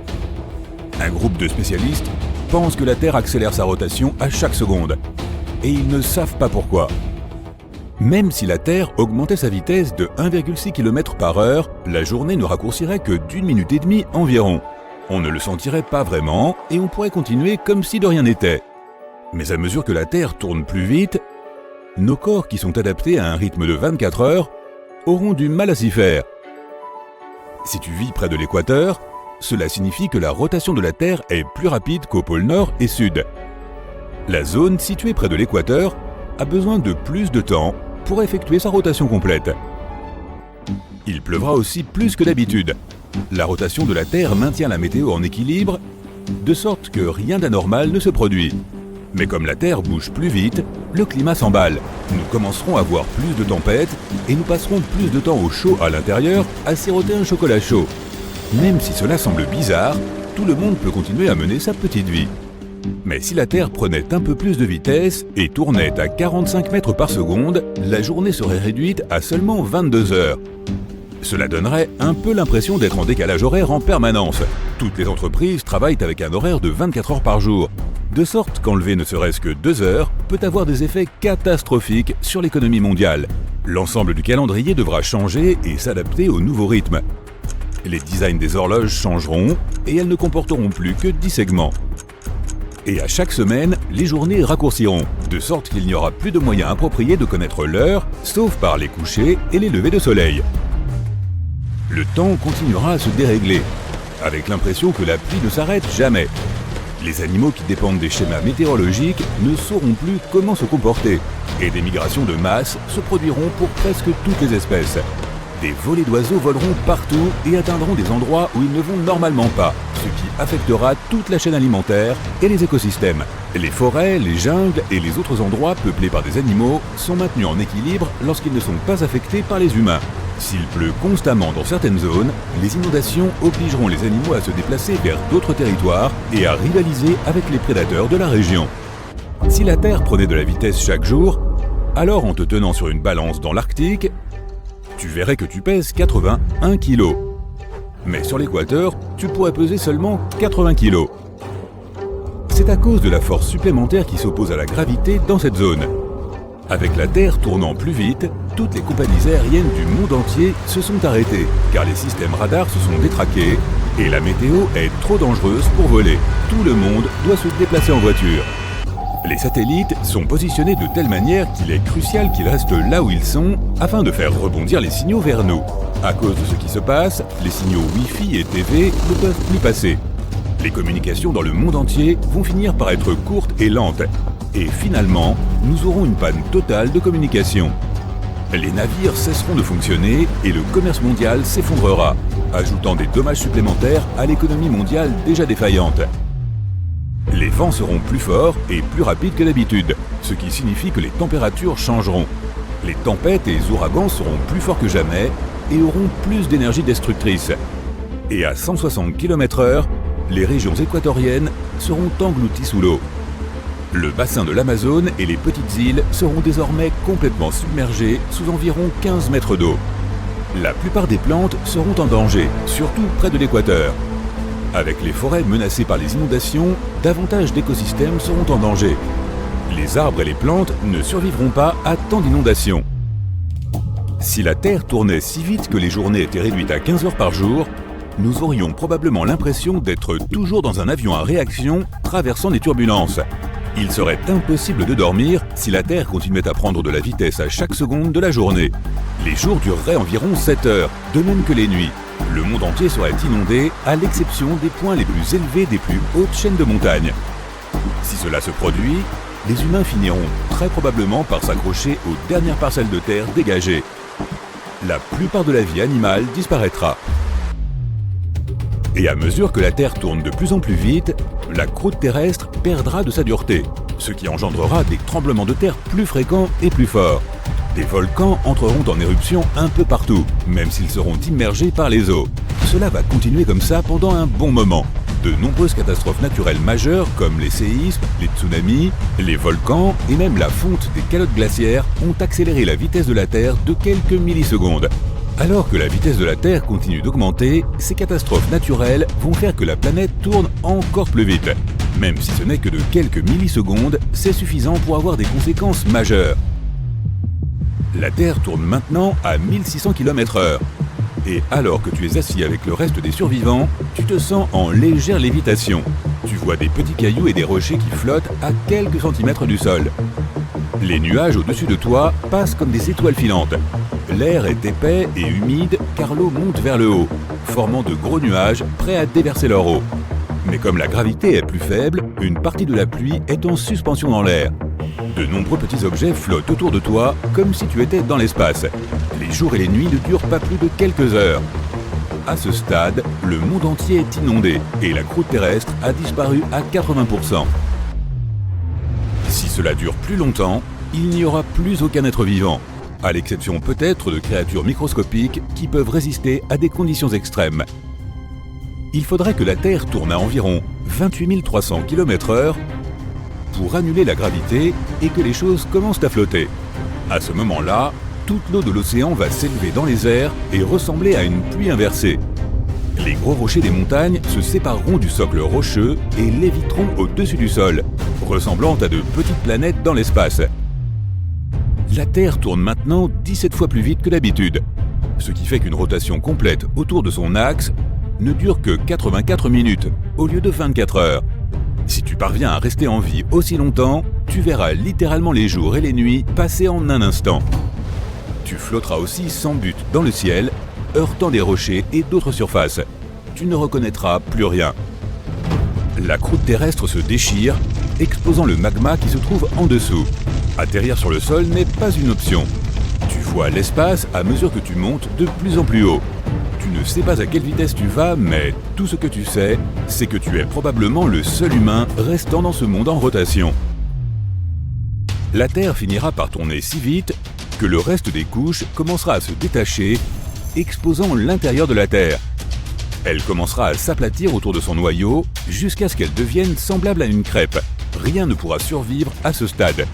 Un groupe de spécialistes pense que la Terre accélère sa rotation à chaque seconde. Et ils ne savent pas pourquoi. Même si la Terre augmentait sa vitesse de 1,6 km/h, la journée ne raccourcirait que d'1 minute et demie environ. On ne le sentirait pas vraiment et on pourrait continuer comme si de rien n'était. Mais à mesure que la Terre tourne plus vite, nos corps qui sont adaptés à un rythme de 24 heures auront du mal à s'y faire. Si tu vis près de l'équateur, cela signifie que la rotation de la Terre est plus rapide qu'au pôle Nord et Sud. La zone située près de l'équateur a besoin de plus de temps pour effectuer sa rotation complète. Il pleuvra aussi plus que d'habitude. La rotation de la Terre maintient la météo en équilibre, de sorte que rien d'anormal ne se produit. Mais comme la Terre bouge plus vite, le climat s'emballe. Nous commencerons à voir plus de tempêtes et nous passerons plus de temps au chaud à l'intérieur à siroter un chocolat chaud. Même si cela semble bizarre, tout le monde peut continuer à mener sa petite vie. Mais si la Terre prenait un peu plus de vitesse et tournait à 45 mètres par seconde, la journée serait réduite à seulement 22 heures. Cela donnerait un peu l'impression d'être en décalage horaire en permanence. Toutes les entreprises travaillent avec un horaire de 24 heures par jour, de sorte qu'enlever ne serait-ce que 2 heures peut avoir des effets catastrophiques sur l'économie mondiale. L'ensemble du calendrier devra changer et s'adapter au nouveau rythme. Les designs des horloges changeront et elles ne comporteront plus que 10 segments. Et à chaque semaine, les journées raccourciront, de sorte qu'il n'y aura plus de moyens appropriés de connaître l'heure, sauf par les couchers et les levées de soleil. Le temps continuera à se dérégler, avec l'impression que la pluie ne s'arrête jamais. Les animaux qui dépendent des schémas météorologiques ne sauront plus comment se comporter, et des migrations de masse se produiront pour presque toutes les espèces. Des volées d'oiseaux voleront partout et atteindront des endroits où ils ne vont normalement pas, ce qui affectera toute la chaîne alimentaire et les écosystèmes. Les forêts, les jungles et les autres endroits peuplés par des animaux sont maintenus en équilibre lorsqu'ils ne sont pas affectés par les humains. S'il pleut constamment dans certaines zones, les inondations obligeront les animaux à se déplacer vers d'autres territoires et à rivaliser avec les prédateurs de la région. Si la Terre prenait de la vitesse chaque jour, alors en te tenant sur une balance dans l'Arctique, tu verrais que tu pèses 81 kg. Mais sur l'équateur, tu pourrais peser seulement 80 kg. C'est à cause de la force supplémentaire qui s'oppose à la gravité dans cette zone. Avec la Terre tournant plus vite, toutes les compagnies aériennes du monde entier se sont arrêtées, car les systèmes radars se sont détraqués et la météo est trop dangereuse pour voler. Tout le monde doit se déplacer en voiture. Les satellites sont positionnés de telle manière qu'il est crucial qu'ils restent là où ils sont afin de faire rebondir les signaux vers nous. À cause de ce qui se passe, les signaux Wi-Fi et TV ne peuvent plus passer. Les communications dans le monde entier vont finir par être courtes et lentes. Et finalement, nous aurons une panne totale de communication. Les navires cesseront de fonctionner et le commerce mondial s'effondrera, ajoutant des dommages supplémentaires à l'économie mondiale déjà défaillante. Les vents seront plus forts et plus rapides que d'habitude, ce qui signifie que les températures changeront. Les tempêtes et les ouragans seront plus forts que jamais et auront plus d'énergie destructrice. Et à 160 km/h, les régions équatoriennes seront englouties sous l'eau. Le bassin de l'Amazone et les petites îles seront désormais complètement submergés sous environ 15 mètres d'eau. La plupart des plantes seront en danger, surtout près de l'équateur. Avec les forêts menacées par les inondations, davantage d'écosystèmes seront en danger. Les arbres et les plantes ne survivront pas à tant d'inondations. Si la Terre tournait si vite que les journées étaient réduites à 15 heures par jour, nous aurions probablement l'impression d'être toujours dans un avion à réaction traversant des turbulences. Il serait impossible de dormir si la Terre continuait à prendre de la vitesse à chaque seconde de la journée. Les jours dureraient environ 7 heures, de même que les nuits. Le monde entier serait inondé, à l'exception des points les plus élevés des plus hautes chaînes de montagnes. Si cela se produit, les humains finiront très probablement par s'accrocher aux dernières parcelles de terre dégagées. La plupart de la vie animale disparaîtra. Et à mesure que la Terre tourne de plus en plus vite, la croûte terrestre perdra de sa dureté, ce qui engendrera des tremblements de terre plus fréquents et plus forts. Des volcans entreront en éruption un peu partout, même s'ils seront immergés par les eaux. cela va continuer comme ça pendant un bon moment. De nombreuses catastrophes naturelles majeures comme les séismes, les tsunamis, les volcans et même la fonte des calottes glaciaires ont accéléré la vitesse de la Terre de quelques millisecondes. Alors que la vitesse de la Terre continue d'augmenter, ces catastrophes naturelles vont faire que la planète tourne encore plus vite. Même si ce n'est que de quelques millisecondes, c'est suffisant pour avoir des conséquences majeures. La Terre tourne maintenant à 1600 km/h. Et alors que tu es assis avec le reste des survivants, tu te sens en légère lévitation. Tu vois des petits cailloux et des rochers qui flottent à quelques centimètres du sol. Les nuages au-dessus de toi passent comme des étoiles filantes. L'air est épais et humide car l'eau monte vers le haut, formant de gros nuages prêts à déverser leur eau. Mais comme la gravité est plus faible, une partie de la pluie est en suspension dans l'air. De nombreux petits objets flottent autour de toi comme si tu étais dans l'espace. Les jours et les nuits ne durent pas plus de quelques heures. À ce stade, le monde entier est inondé et la croûte terrestre a disparu à 80%. Si cela dure plus longtemps, il n'y aura plus aucun être vivant, à l'exception peut-être de créatures microscopiques qui peuvent résister à des conditions extrêmes. Il faudrait que la Terre tourne à environ 28 300 km/h pour annuler la gravité et que les choses commencent à flotter. À ce moment-là, toute l'eau de l'océan va s'élever dans les airs et ressembler à une pluie inversée. Les gros rochers des montagnes se sépareront du socle rocheux et léviteront au-dessus du sol, ressemblant à de petites planètes dans l'espace. La Terre tourne maintenant 17 fois plus vite que d'habitude, ce qui fait qu'une rotation complète autour de son axe ne dure que 84 minutes au lieu de 24 heures. Si tu parviens à rester en vie aussi longtemps, tu verras littéralement les jours et les nuits passer en un instant. Tu flotteras aussi sans but dans le ciel, heurtant des rochers et d'autres surfaces. Tu ne reconnaîtras plus rien. La croûte terrestre se déchire, exposant le magma qui se trouve en dessous. Atterrir sur le sol n'est pas une option. Tu vois l'espace à mesure que tu montes de plus en plus haut. Tu ne sais pas à quelle vitesse tu vas, mais tout ce que tu sais, c'est que tu es probablement le seul humain restant dans ce monde en rotation. La Terre finira par tourner si vite que le reste des couches commencera à se détacher, exposant l'intérieur de la Terre. Elle commencera à s'aplatir autour de son noyau jusqu'à ce qu'elle devienne semblable à une crêpe. Rien ne pourra survivre à ce stade.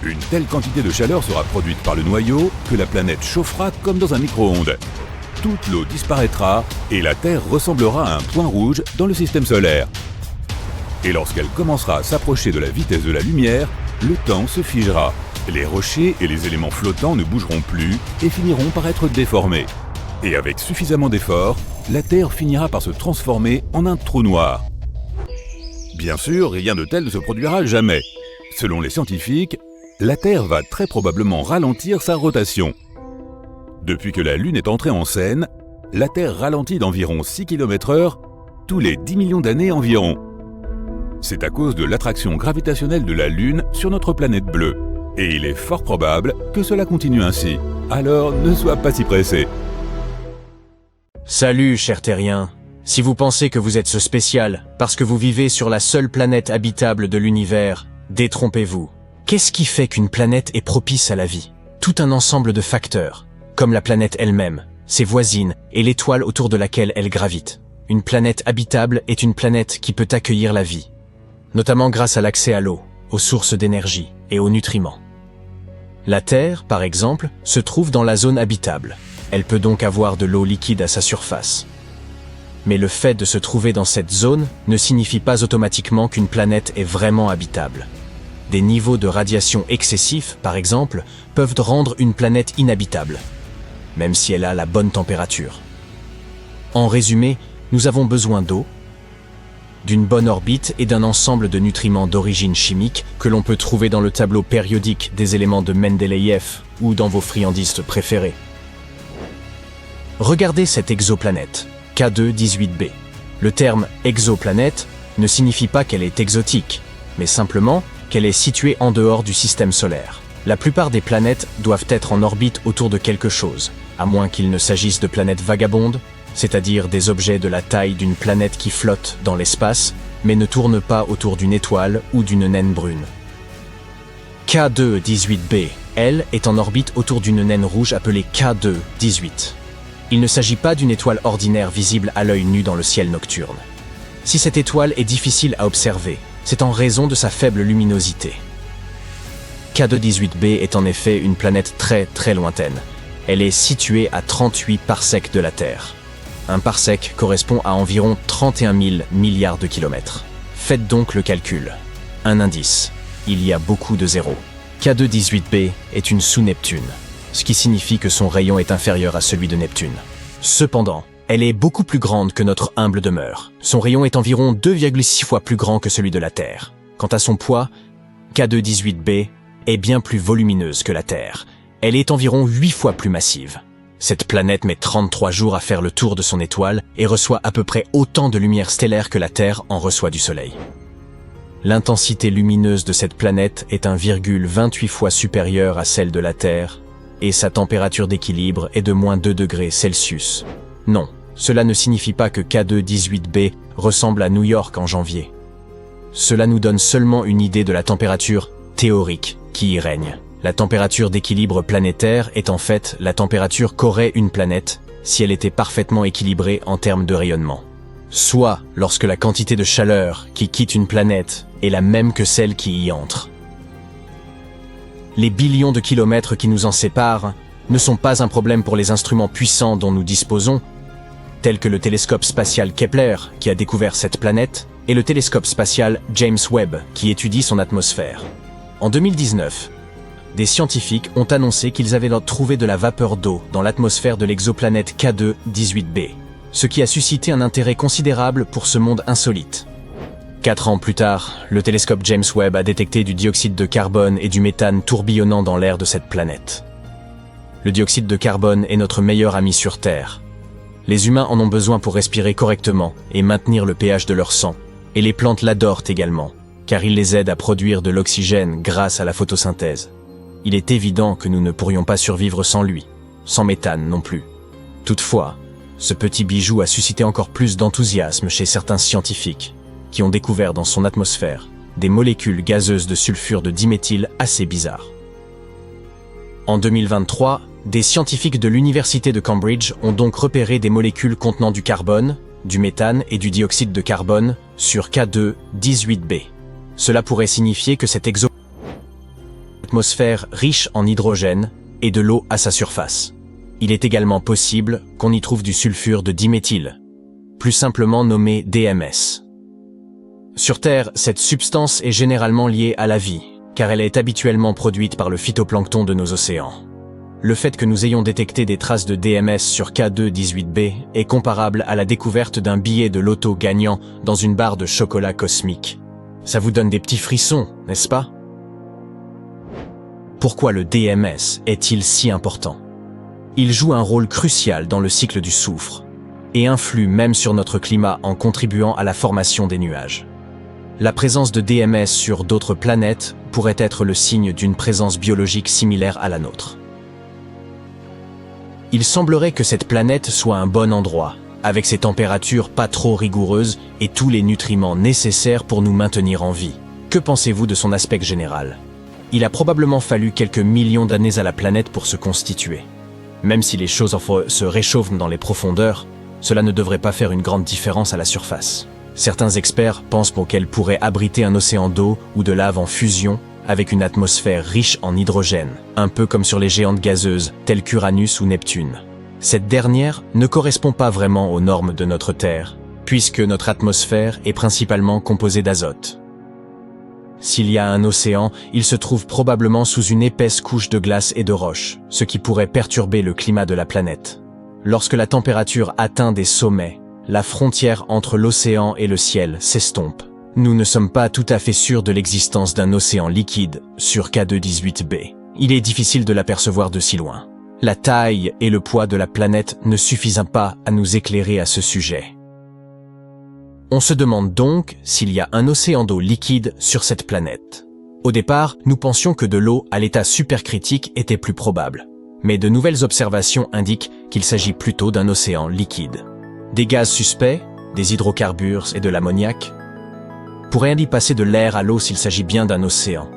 Une telle quantité de chaleur sera produite par le noyau que la planète chauffera comme dans un micro-ondes. Toute l'eau disparaîtra et la Terre ressemblera à un point rouge dans le système solaire. Et lorsqu'elle commencera à s'approcher de la vitesse de la lumière, le temps se figera. Les rochers et les éléments flottants ne bougeront plus et finiront par être déformés. Et avec suffisamment d'efforts, la Terre finira par se transformer en un trou noir. Bien sûr, rien de tel ne se produira jamais. Selon les scientifiques, la Terre va très probablement ralentir sa rotation. Depuis que la Lune est entrée en scène, la Terre ralentit d'environ 6 km/h tous les 10 millions d'années environ. C'est à cause de l'attraction gravitationnelle de la Lune sur notre planète bleue. Et il est fort probable que cela continue ainsi. Alors ne sois pas si pressé. Salut, chers terriens. Si vous pensez que vous êtes ce spécial parce que vous vivez sur la seule planète habitable de l'univers, détrompez-vous. Qu'est-ce qui fait qu'une planète est propice à la vie? Tout un ensemble de facteurs, comme la planète elle-même, ses voisines et l'étoile autour de laquelle elle gravite. Une planète habitable est une planète qui peut accueillir la vie, notamment grâce à l'accès à l'eau, aux sources d'énergie et aux nutriments. La Terre, par exemple, se trouve dans la zone habitable. Elle peut donc avoir de l'eau liquide à sa surface. Mais le fait de se trouver dans cette zone ne signifie pas automatiquement qu'une planète est vraiment habitable. Des niveaux de radiation excessifs, par exemple, peuvent rendre une planète inhabitable, même si elle a la bonne température. En résumé, nous avons besoin d'eau, d'une bonne orbite et d'un ensemble de nutriments d'origine chimique que l'on peut trouver dans le tableau périodique des éléments de Mendeleïev ou dans vos friandises préférées. Regardez cette exoplanète, K2-18b. Le terme exoplanète ne signifie pas qu'elle est exotique, mais simplement qu'elle est située en dehors du système solaire. La plupart des planètes doivent être en orbite autour de quelque chose, à moins qu'il ne s'agisse de planètes vagabondes, c'est-à-dire des objets de la taille d'une planète qui flotte dans l'espace, mais ne tourne pas autour d'une étoile ou d'une naine brune. K2-18b, elle, est en orbite autour d'une naine rouge appelée K2-18. Il ne s'agit pas d'une étoile ordinaire visible à l'œil nu dans le ciel nocturne. Si cette étoile est difficile à observer, c'est en raison de sa faible luminosité. K2-18b est en effet une planète très lointaine. Elle est située à 38 parsecs de la Terre. Un parsec correspond à environ 31 000 milliards de kilomètres. Faites donc le calcul. Un indice, il y a beaucoup de zéros. K2-18b est une sous-Neptune, ce qui signifie que son rayon est inférieur à celui de Neptune. Cependant, elle est beaucoup plus grande que notre humble demeure. Son rayon est environ 2,6 fois plus grand que celui de la Terre. Quant à son poids, K2-18b est bien plus volumineuse que la Terre. Elle est environ 8 fois plus massive. Cette planète met 33 jours à faire le tour de son étoile et reçoit à peu près autant de lumière stellaire que la Terre en reçoit du Soleil. L'intensité lumineuse de cette planète est 1,28 fois supérieure à celle de la Terre et sa température d'équilibre est de moins 2 degrés Celsius. Non, cela ne signifie pas que K2-18b ressemble à New York en janvier. Cela nous donne seulement une idée de la température théorique qui y règne. La température d'équilibre planétaire est en fait la température qu'aurait une planète si elle était parfaitement équilibrée en termes de rayonnement. Soit lorsque la quantité de chaleur qui quitte une planète est la même que celle qui y entre. Les billions de kilomètres qui nous en séparent ne sont pas un problème pour les instruments puissants dont nous disposons, tels que le télescope spatial Kepler qui a découvert cette planète et le télescope spatial James Webb qui étudie son atmosphère. En 2019, des scientifiques ont annoncé qu'ils avaient trouvé de la vapeur d'eau dans l'atmosphère de l'exoplanète K2-18b, ce qui a suscité un intérêt considérable pour ce monde insolite. 4 ans plus tard, le télescope James Webb a détecté du dioxyde de carbone et du méthane tourbillonnant dans l'air de cette planète. Le dioxyde de carbone est notre meilleur ami sur Terre. Les humains en ont besoin pour respirer correctement et maintenir le pH de leur sang, et les plantes l'adorent également, car il les aide à produire de l'oxygène grâce à la photosynthèse. Il est évident que nous ne pourrions pas survivre sans lui, sans méthane non plus. Toutefois, ce petit bijou a suscité encore plus d'enthousiasme chez certains scientifiques, qui ont découvert dans son atmosphère des molécules gazeuses de sulfure de diméthyle assez bizarres. En 2023, des scientifiques de l'université de Cambridge ont donc repéré des molécules contenant du carbone, du méthane et du dioxyde de carbone sur K2-18b. Cela pourrait signifier que cette atmosphère riche en hydrogène et de l'eau à sa surface. Il est également possible qu'on y trouve du sulfure de diméthyle, plus simplement nommé DMS. Sur Terre, cette substance est généralement liée à la vie, car elle est habituellement produite par le phytoplancton de nos océans. Le fait que nous ayons détecté des traces de DMS sur K2-18b est comparable à la découverte d'un billet de loto gagnant dans une barre de chocolat cosmique. Ça vous donne des petits frissons, n'est-ce pas? Pourquoi le DMS est-il si important? Il joue un rôle crucial dans le cycle du soufre et influe même sur notre climat en contribuant à la formation des nuages. La présence de DMS sur d'autres planètes pourrait être le signe d'une présence biologique similaire à la nôtre. Il semblerait que cette planète soit un bon endroit, avec ses températures pas trop rigoureuses et tous les nutriments nécessaires pour nous maintenir en vie. Que pensez-vous de son aspect général? Il a probablement fallu quelques millions d'années à la planète pour se constituer. Même si les choses se réchauffent dans les profondeurs, cela ne devrait pas faire une grande différence à la surface. Certains experts pensent qu'elle pourrait abriter un océan d'eau ou de lave en fusion avec une atmosphère riche en hydrogène, un peu comme sur les géantes gazeuses telles qu'Uranus ou Neptune. Cette dernière ne correspond pas vraiment aux normes de notre Terre, puisque notre atmosphère est principalement composée d'azote. S'il y a un océan, il se trouve probablement sous une épaisse couche de glace et de roches, ce qui pourrait perturber le climat de la planète. Lorsque la température atteint des sommets, la frontière entre l'océan et le ciel s'estompe. Nous ne sommes pas tout à fait sûrs de l'existence d'un océan liquide sur K2-18b. Il est difficile de l'apercevoir de si loin. La taille et le poids de la planète ne suffisent pas à nous éclairer à ce sujet. On se demande donc s'il y a un océan d'eau liquide sur cette planète. Au départ, nous pensions que de l'eau à l'état supercritique était plus probable. Mais de nouvelles observations indiquent qu'il s'agit plutôt d'un océan liquide. Des gaz suspects, des hydrocarbures et de l'ammoniac pourraient y passer de l'air à l'eau s'il s'agit bien d'un océan,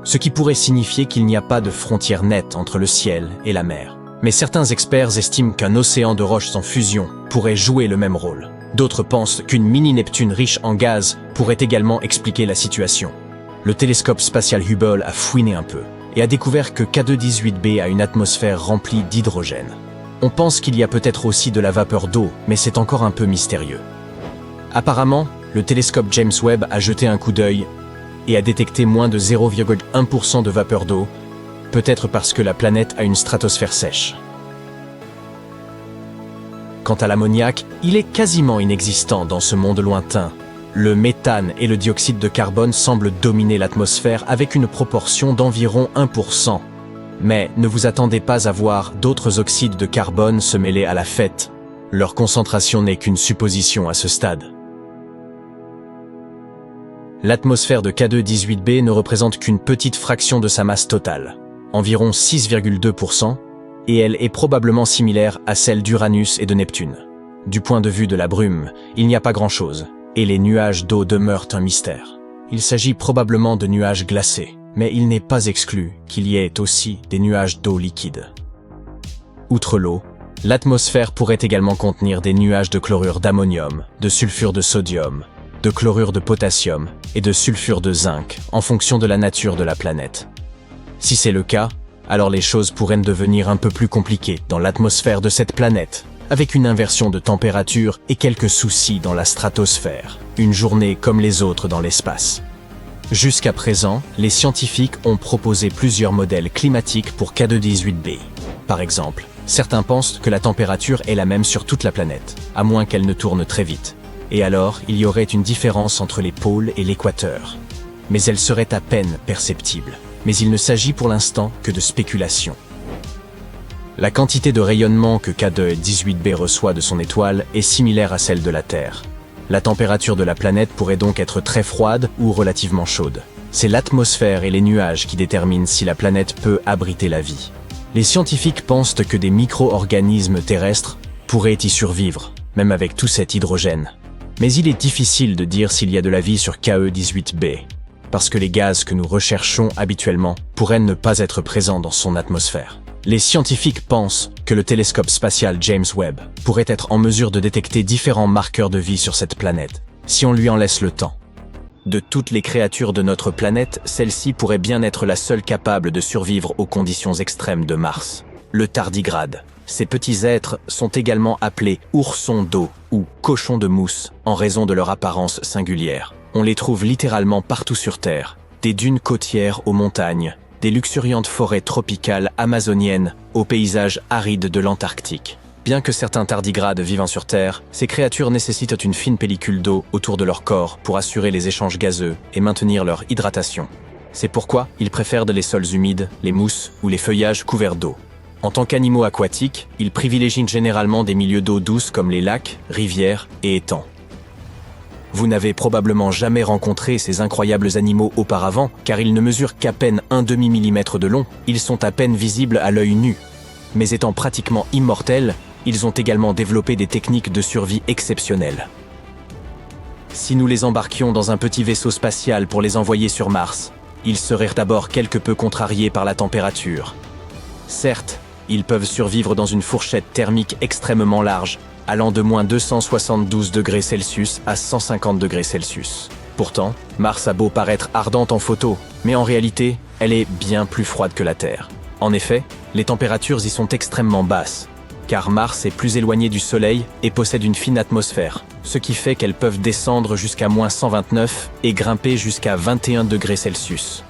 ce qui pourrait signifier qu'il n'y a pas de frontière nette entre le ciel et la mer. Mais certains experts estiment qu'un océan de roches en fusion pourrait jouer le même rôle. D'autres pensent qu'une mini-Neptune riche en gaz pourrait également expliquer la situation. Le télescope spatial Hubble a fouiné un peu et a découvert que K2-18b a une atmosphère remplie d'hydrogène. On pense qu'il y a peut-être aussi de la vapeur d'eau, mais c'est encore un peu mystérieux. Apparemment, le télescope James Webb a jeté un coup d'œil et a détecté moins de 0,1% de vapeur d'eau, peut-être parce que la planète a une stratosphère sèche. Quant à l'ammoniac, il est quasiment inexistant dans ce monde lointain. Le méthane et le dioxyde de carbone semblent dominer l'atmosphère avec une proportion d'environ 1%. Mais ne vous attendez pas à voir d'autres oxydes de carbone se mêler à la fête. Leur concentration n'est qu'une supposition à ce stade. L'atmosphère de K2-18b ne représente qu'une petite fraction de sa masse totale, environ 6,2%, et elle est probablement similaire à celle d'Uranus et de Neptune. Du point de vue de la brume, il n'y a pas grand-chose, et les nuages d'eau demeurent un mystère. Il s'agit probablement de nuages glacés, mais il n'est pas exclu qu'il y ait aussi des nuages d'eau liquide. Outre l'eau, l'atmosphère pourrait également contenir des nuages de chlorure d'ammonium, de sulfure de sodium, de chlorure de potassium et de sulfure de zinc en fonction de la nature de la planète. Si c'est le cas, alors les choses pourraient devenir un peu plus compliquées dans l'atmosphère de cette planète, avec une inversion de température et quelques soucis dans la stratosphère, une journée comme les autres dans l'espace. Jusqu'à présent, les scientifiques ont proposé plusieurs modèles climatiques pour K2-18b. Par exemple, certains pensent que la température est la même sur toute la planète, à moins qu'elle ne tourne très vite. Et alors, il y aurait une différence entre les pôles et l'équateur. Mais elle serait à peine perceptible. Mais il ne s'agit pour l'instant que de spéculation. La quantité de rayonnement que K2-18b reçoit de son étoile est similaire à celle de la Terre. La température de la planète pourrait donc être très froide ou relativement chaude. C'est l'atmosphère et les nuages qui déterminent si la planète peut abriter la vie. Les scientifiques pensent que des micro-organismes terrestres pourraient y survivre, même avec tout cet hydrogène. Mais il est difficile de dire s'il y a de la vie sur K2-18b, parce que les gaz que nous recherchons habituellement pourraient ne pas être présents dans son atmosphère. Les scientifiques pensent que le télescope spatial James Webb pourrait être en mesure de détecter différents marqueurs de vie sur cette planète, si on lui en laisse le temps. De toutes les créatures de notre planète, celle-ci pourrait bien être la seule capable de survivre aux conditions extrêmes de Mars. Le tardigrade. Ces petits êtres sont également appelés oursons d'eau ou cochons de mousse en raison de leur apparence singulière. On les trouve littéralement partout sur Terre, des dunes côtières aux montagnes, des luxuriantes forêts tropicales amazoniennes aux paysages arides de l'Antarctique. Bien que certains tardigrades vivant sur Terre, ces créatures nécessitent une fine pellicule d'eau autour de leur corps pour assurer les échanges gazeux et maintenir leur hydratation. C'est pourquoi ils préfèrent les sols humides, les mousses ou les feuillages couverts d'eau. En tant qu'animaux aquatiques, ils privilégient généralement des milieux d'eau douce comme les lacs, rivières et étangs. Vous n'avez probablement jamais rencontré ces incroyables animaux auparavant, car ils ne mesurent qu'à peine un demi-millimètre de long, ils sont à peine visibles à l'œil nu. Mais étant pratiquement immortels, ils ont également développé des techniques de survie exceptionnelles. Si nous les embarquions dans un petit vaisseau spatial pour les envoyer sur Mars, ils seraient d'abord quelque peu contrariés par la température. Certes, ils peuvent survivre dans une fourchette thermique extrêmement large, allant de moins 272 degrés Celsius à 150 degrés Celsius. Pourtant, Mars a beau paraître ardente en photo, mais en réalité, elle est bien plus froide que la Terre. En effet, les températures y sont extrêmement basses, car Mars est plus éloigné du Soleil et possède une fine atmosphère, ce qui fait qu'elles peuvent descendre jusqu'à moins 129 et grimper jusqu'à 21 degrés Celsius.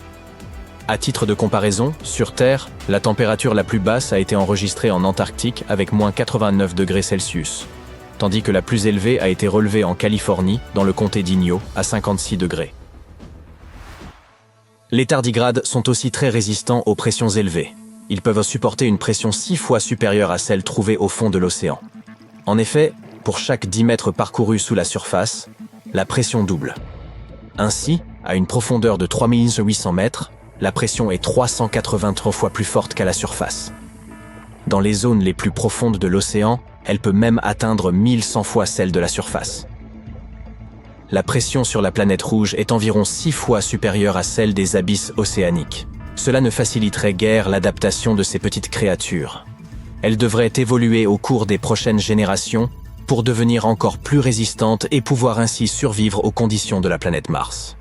À titre de comparaison, sur Terre, la température la plus basse a été enregistrée en Antarctique avec moins 89 degrés Celsius, tandis que la plus élevée a été relevée en Californie, dans le comté d'Inyo, à 56 degrés. Les tardigrades sont aussi très résistants aux pressions élevées. Ils peuvent supporter une pression 6 fois supérieure à celle trouvée au fond de l'océan. En effet, pour chaque 10 mètres parcourus sous la surface, la pression double. Ainsi, à une profondeur de 3800 mètres, la pression est 383 fois plus forte qu'à la surface. Dans les zones les plus profondes de l'océan, elle peut même atteindre 1100 fois celle de la surface. La pression sur la planète rouge est environ 6 fois supérieure à celle des abysses océaniques. Cela ne faciliterait guère l'adaptation de ces petites créatures. Elle devrait évoluer au cours des prochaines générations pour devenir encore plus résistante et pouvoir ainsi survivre aux conditions de la planète Mars.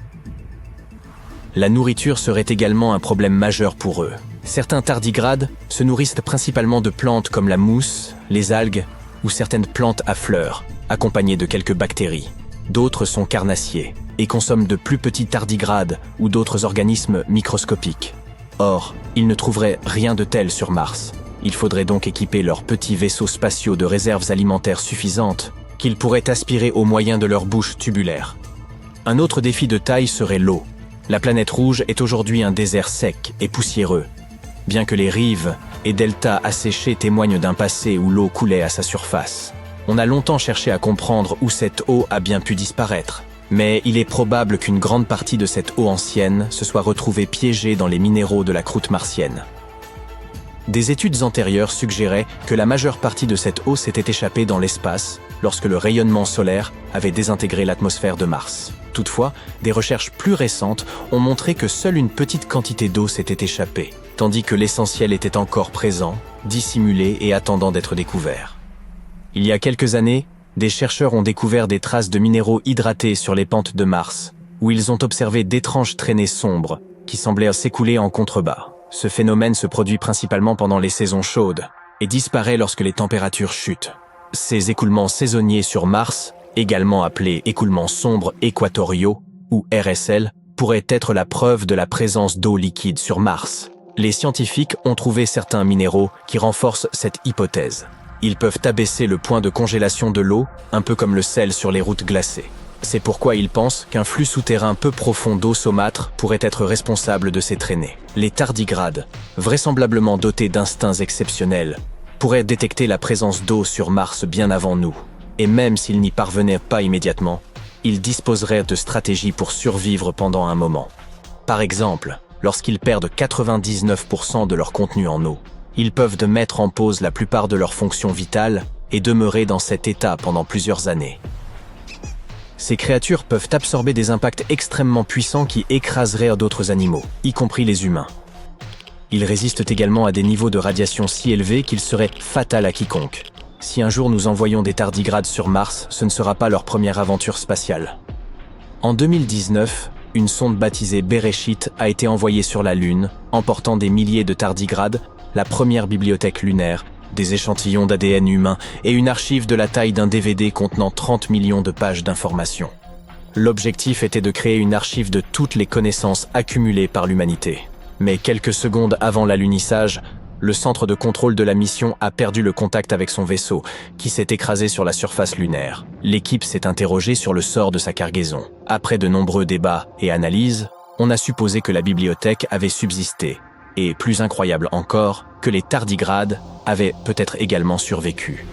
La nourriture serait également un problème majeur pour eux. Certains tardigrades se nourrissent principalement de plantes comme la mousse, les algues ou certaines plantes à fleurs, accompagnées de quelques bactéries. D'autres sont carnassiers et consomment de plus petits tardigrades ou d'autres organismes microscopiques. Or, ils ne trouveraient rien de tel sur Mars. Il faudrait donc équiper leurs petits vaisseaux spatiaux de réserves alimentaires suffisantes qu'ils pourraient aspirer au moyen de leur bouche tubulaire. Un autre défi de taille serait l'eau. La planète rouge est aujourd'hui un désert sec et poussiéreux, bien que les rives et deltas asséchés témoignent d'un passé où l'eau coulait à sa surface. On a longtemps cherché à comprendre où cette eau a bien pu disparaître, mais il est probable qu'une grande partie de cette eau ancienne se soit retrouvée piégée dans les minéraux de la croûte martienne. Des études antérieures suggéraient que la majeure partie de cette eau s'était échappée dans l'espace lorsque le rayonnement solaire avait désintégré l'atmosphère de Mars. Toutefois, des recherches plus récentes ont montré que seule une petite quantité d'eau s'était échappée, tandis que l'essentiel était encore présent, dissimulé et attendant d'être découvert. Il y a quelques années, des chercheurs ont découvert des traces de minéraux hydratés sur les pentes de Mars, où ils ont observé d'étranges traînées sombres qui semblaient s'écouler en contrebas. Ce phénomène se produit principalement pendant les saisons chaudes et disparaît lorsque les températures chutent. Ces écoulements saisonniers sur Mars, également appelés écoulements sombres équatoriaux ou RSL, pourraient être la preuve de la présence d'eau liquide sur Mars. Les scientifiques ont trouvé certains minéraux qui renforcent cette hypothèse. Ils peuvent abaisser le point de congélation de l'eau, un peu comme le sel sur les routes glacées. C'est pourquoi ils pensent qu'un flux souterrain peu profond d'eau saumâtre pourrait être responsable de ces traînées. Les tardigrades, vraisemblablement dotés d'instincts exceptionnels, pourraient détecter la présence d'eau sur Mars bien avant nous. Et même s'ils n'y parvenaient pas immédiatement, ils disposeraient de stratégies pour survivre pendant un moment. Par exemple, lorsqu'ils perdent 99% de leur contenu en eau, ils peuvent mettre en pause la plupart de leurs fonctions vitales et demeurer dans cet état pendant plusieurs années. Ces créatures peuvent absorber des impacts extrêmement puissants qui écraseraient d'autres animaux, y compris les humains. Ils résistent également à des niveaux de radiation si élevés qu'ils seraient fatals à quiconque. Si un jour nous envoyons des tardigrades sur Mars, ce ne sera pas leur première aventure spatiale. En 2019, une sonde baptisée Bereshit a été envoyée sur la Lune, emportant des milliers de tardigrades, la première bibliothèque lunaire, des échantillons d'ADN humain et une archive de la taille d'un DVD contenant 30 millions de pages d'informations. L'objectif était de créer une archive de toutes les connaissances accumulées par l'humanité. Mais quelques secondes avant l'alunissage, le centre de contrôle de la mission a perdu le contact avec son vaisseau, qui s'est écrasé sur la surface lunaire. L'équipe s'est interrogée sur le sort de sa cargaison. Après de nombreux débats et analyses, on a supposé que la bibliothèque avait subsisté. Et plus incroyable encore, que les tardigrades avaient peut-être également survécu.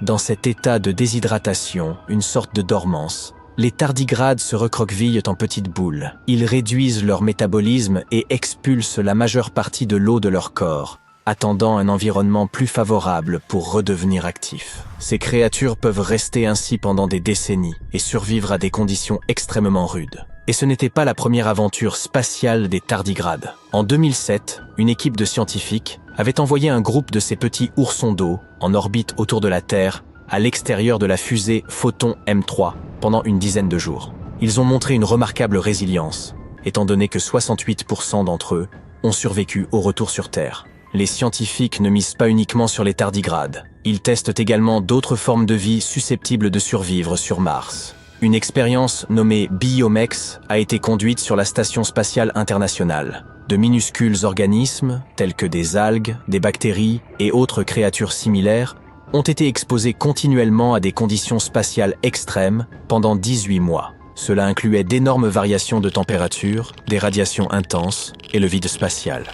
Dans cet état de déshydratation, une sorte de dormance, les tardigrades se recroquevillent en petites boules. Ils réduisent leur métabolisme et expulsent la majeure partie de l'eau de leur corps, attendant un environnement plus favorable pour redevenir actifs. Ces créatures peuvent rester ainsi pendant des décennies et survivre à des conditions extrêmement rudes. Et ce n'était pas la première aventure spatiale des tardigrades. En 2007, une équipe de scientifiques avait envoyé un groupe de ces petits oursons d'eau en orbite autour de la Terre, à l'extérieur de la fusée Photon M3, pendant une dizaine de jours. Ils ont montré une remarquable résilience, étant donné que 68% d'entre eux ont survécu au retour sur Terre. Les scientifiques ne misent pas uniquement sur les tardigrades. Ils testent également d'autres formes de vie susceptibles de survivre sur Mars. Une expérience nommée Biomex a été conduite sur la Station spatiale internationale. De minuscules organismes, tels que des algues, des bactéries et autres créatures similaires, ont été exposés continuellement à des conditions spatiales extrêmes pendant 18 mois. Cela incluait d'énormes variations de température, des radiations intenses et le vide spatial.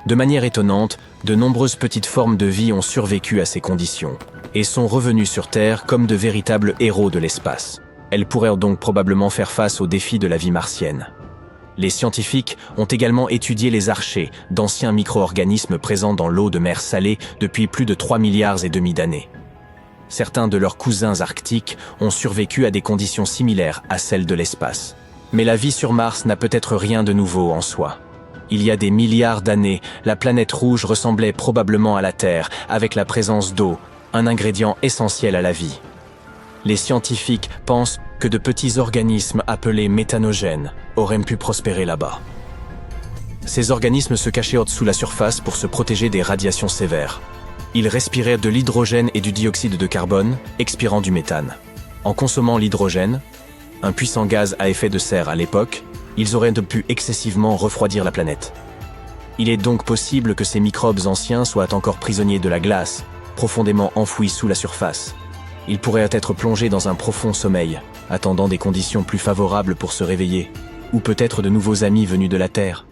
De manière étonnante, de nombreuses petites formes de vie ont survécu à ces conditions et sont revenues sur Terre comme de véritables héros de l'espace. Elles pourraient donc probablement faire face aux défis de la vie martienne. Les scientifiques ont également étudié les archées d'anciens micro-organismes présents dans l'eau de mer Salée depuis plus de 3,5 milliards d'années. Certains de leurs cousins arctiques ont survécu à des conditions similaires à celles de l'espace. Mais la vie sur Mars n'a peut-être rien de nouveau en soi. Il y a des milliards d'années, la planète rouge ressemblait probablement à la Terre, avec la présence d'eau, un ingrédient essentiel à la vie. Les scientifiques pensent que de petits organismes appelés méthanogènes auraient pu prospérer là-bas. Ces organismes se cachaient au-dessous de la surface pour se protéger des radiations sévères. Ils respiraient de l'hydrogène et du dioxyde de carbone, expirant du méthane. En consommant l'hydrogène, un puissant gaz à effet de serre à l'époque, ils auraient pu excessivement refroidir la planète. Il est donc possible que ces microbes anciens soient encore prisonniers de la glace, profondément enfouis sous la surface. Ils pourraient être plongés dans un profond sommeil, attendant des conditions plus favorables pour se réveiller, ou peut-être de nouveaux amis venus de la Terre.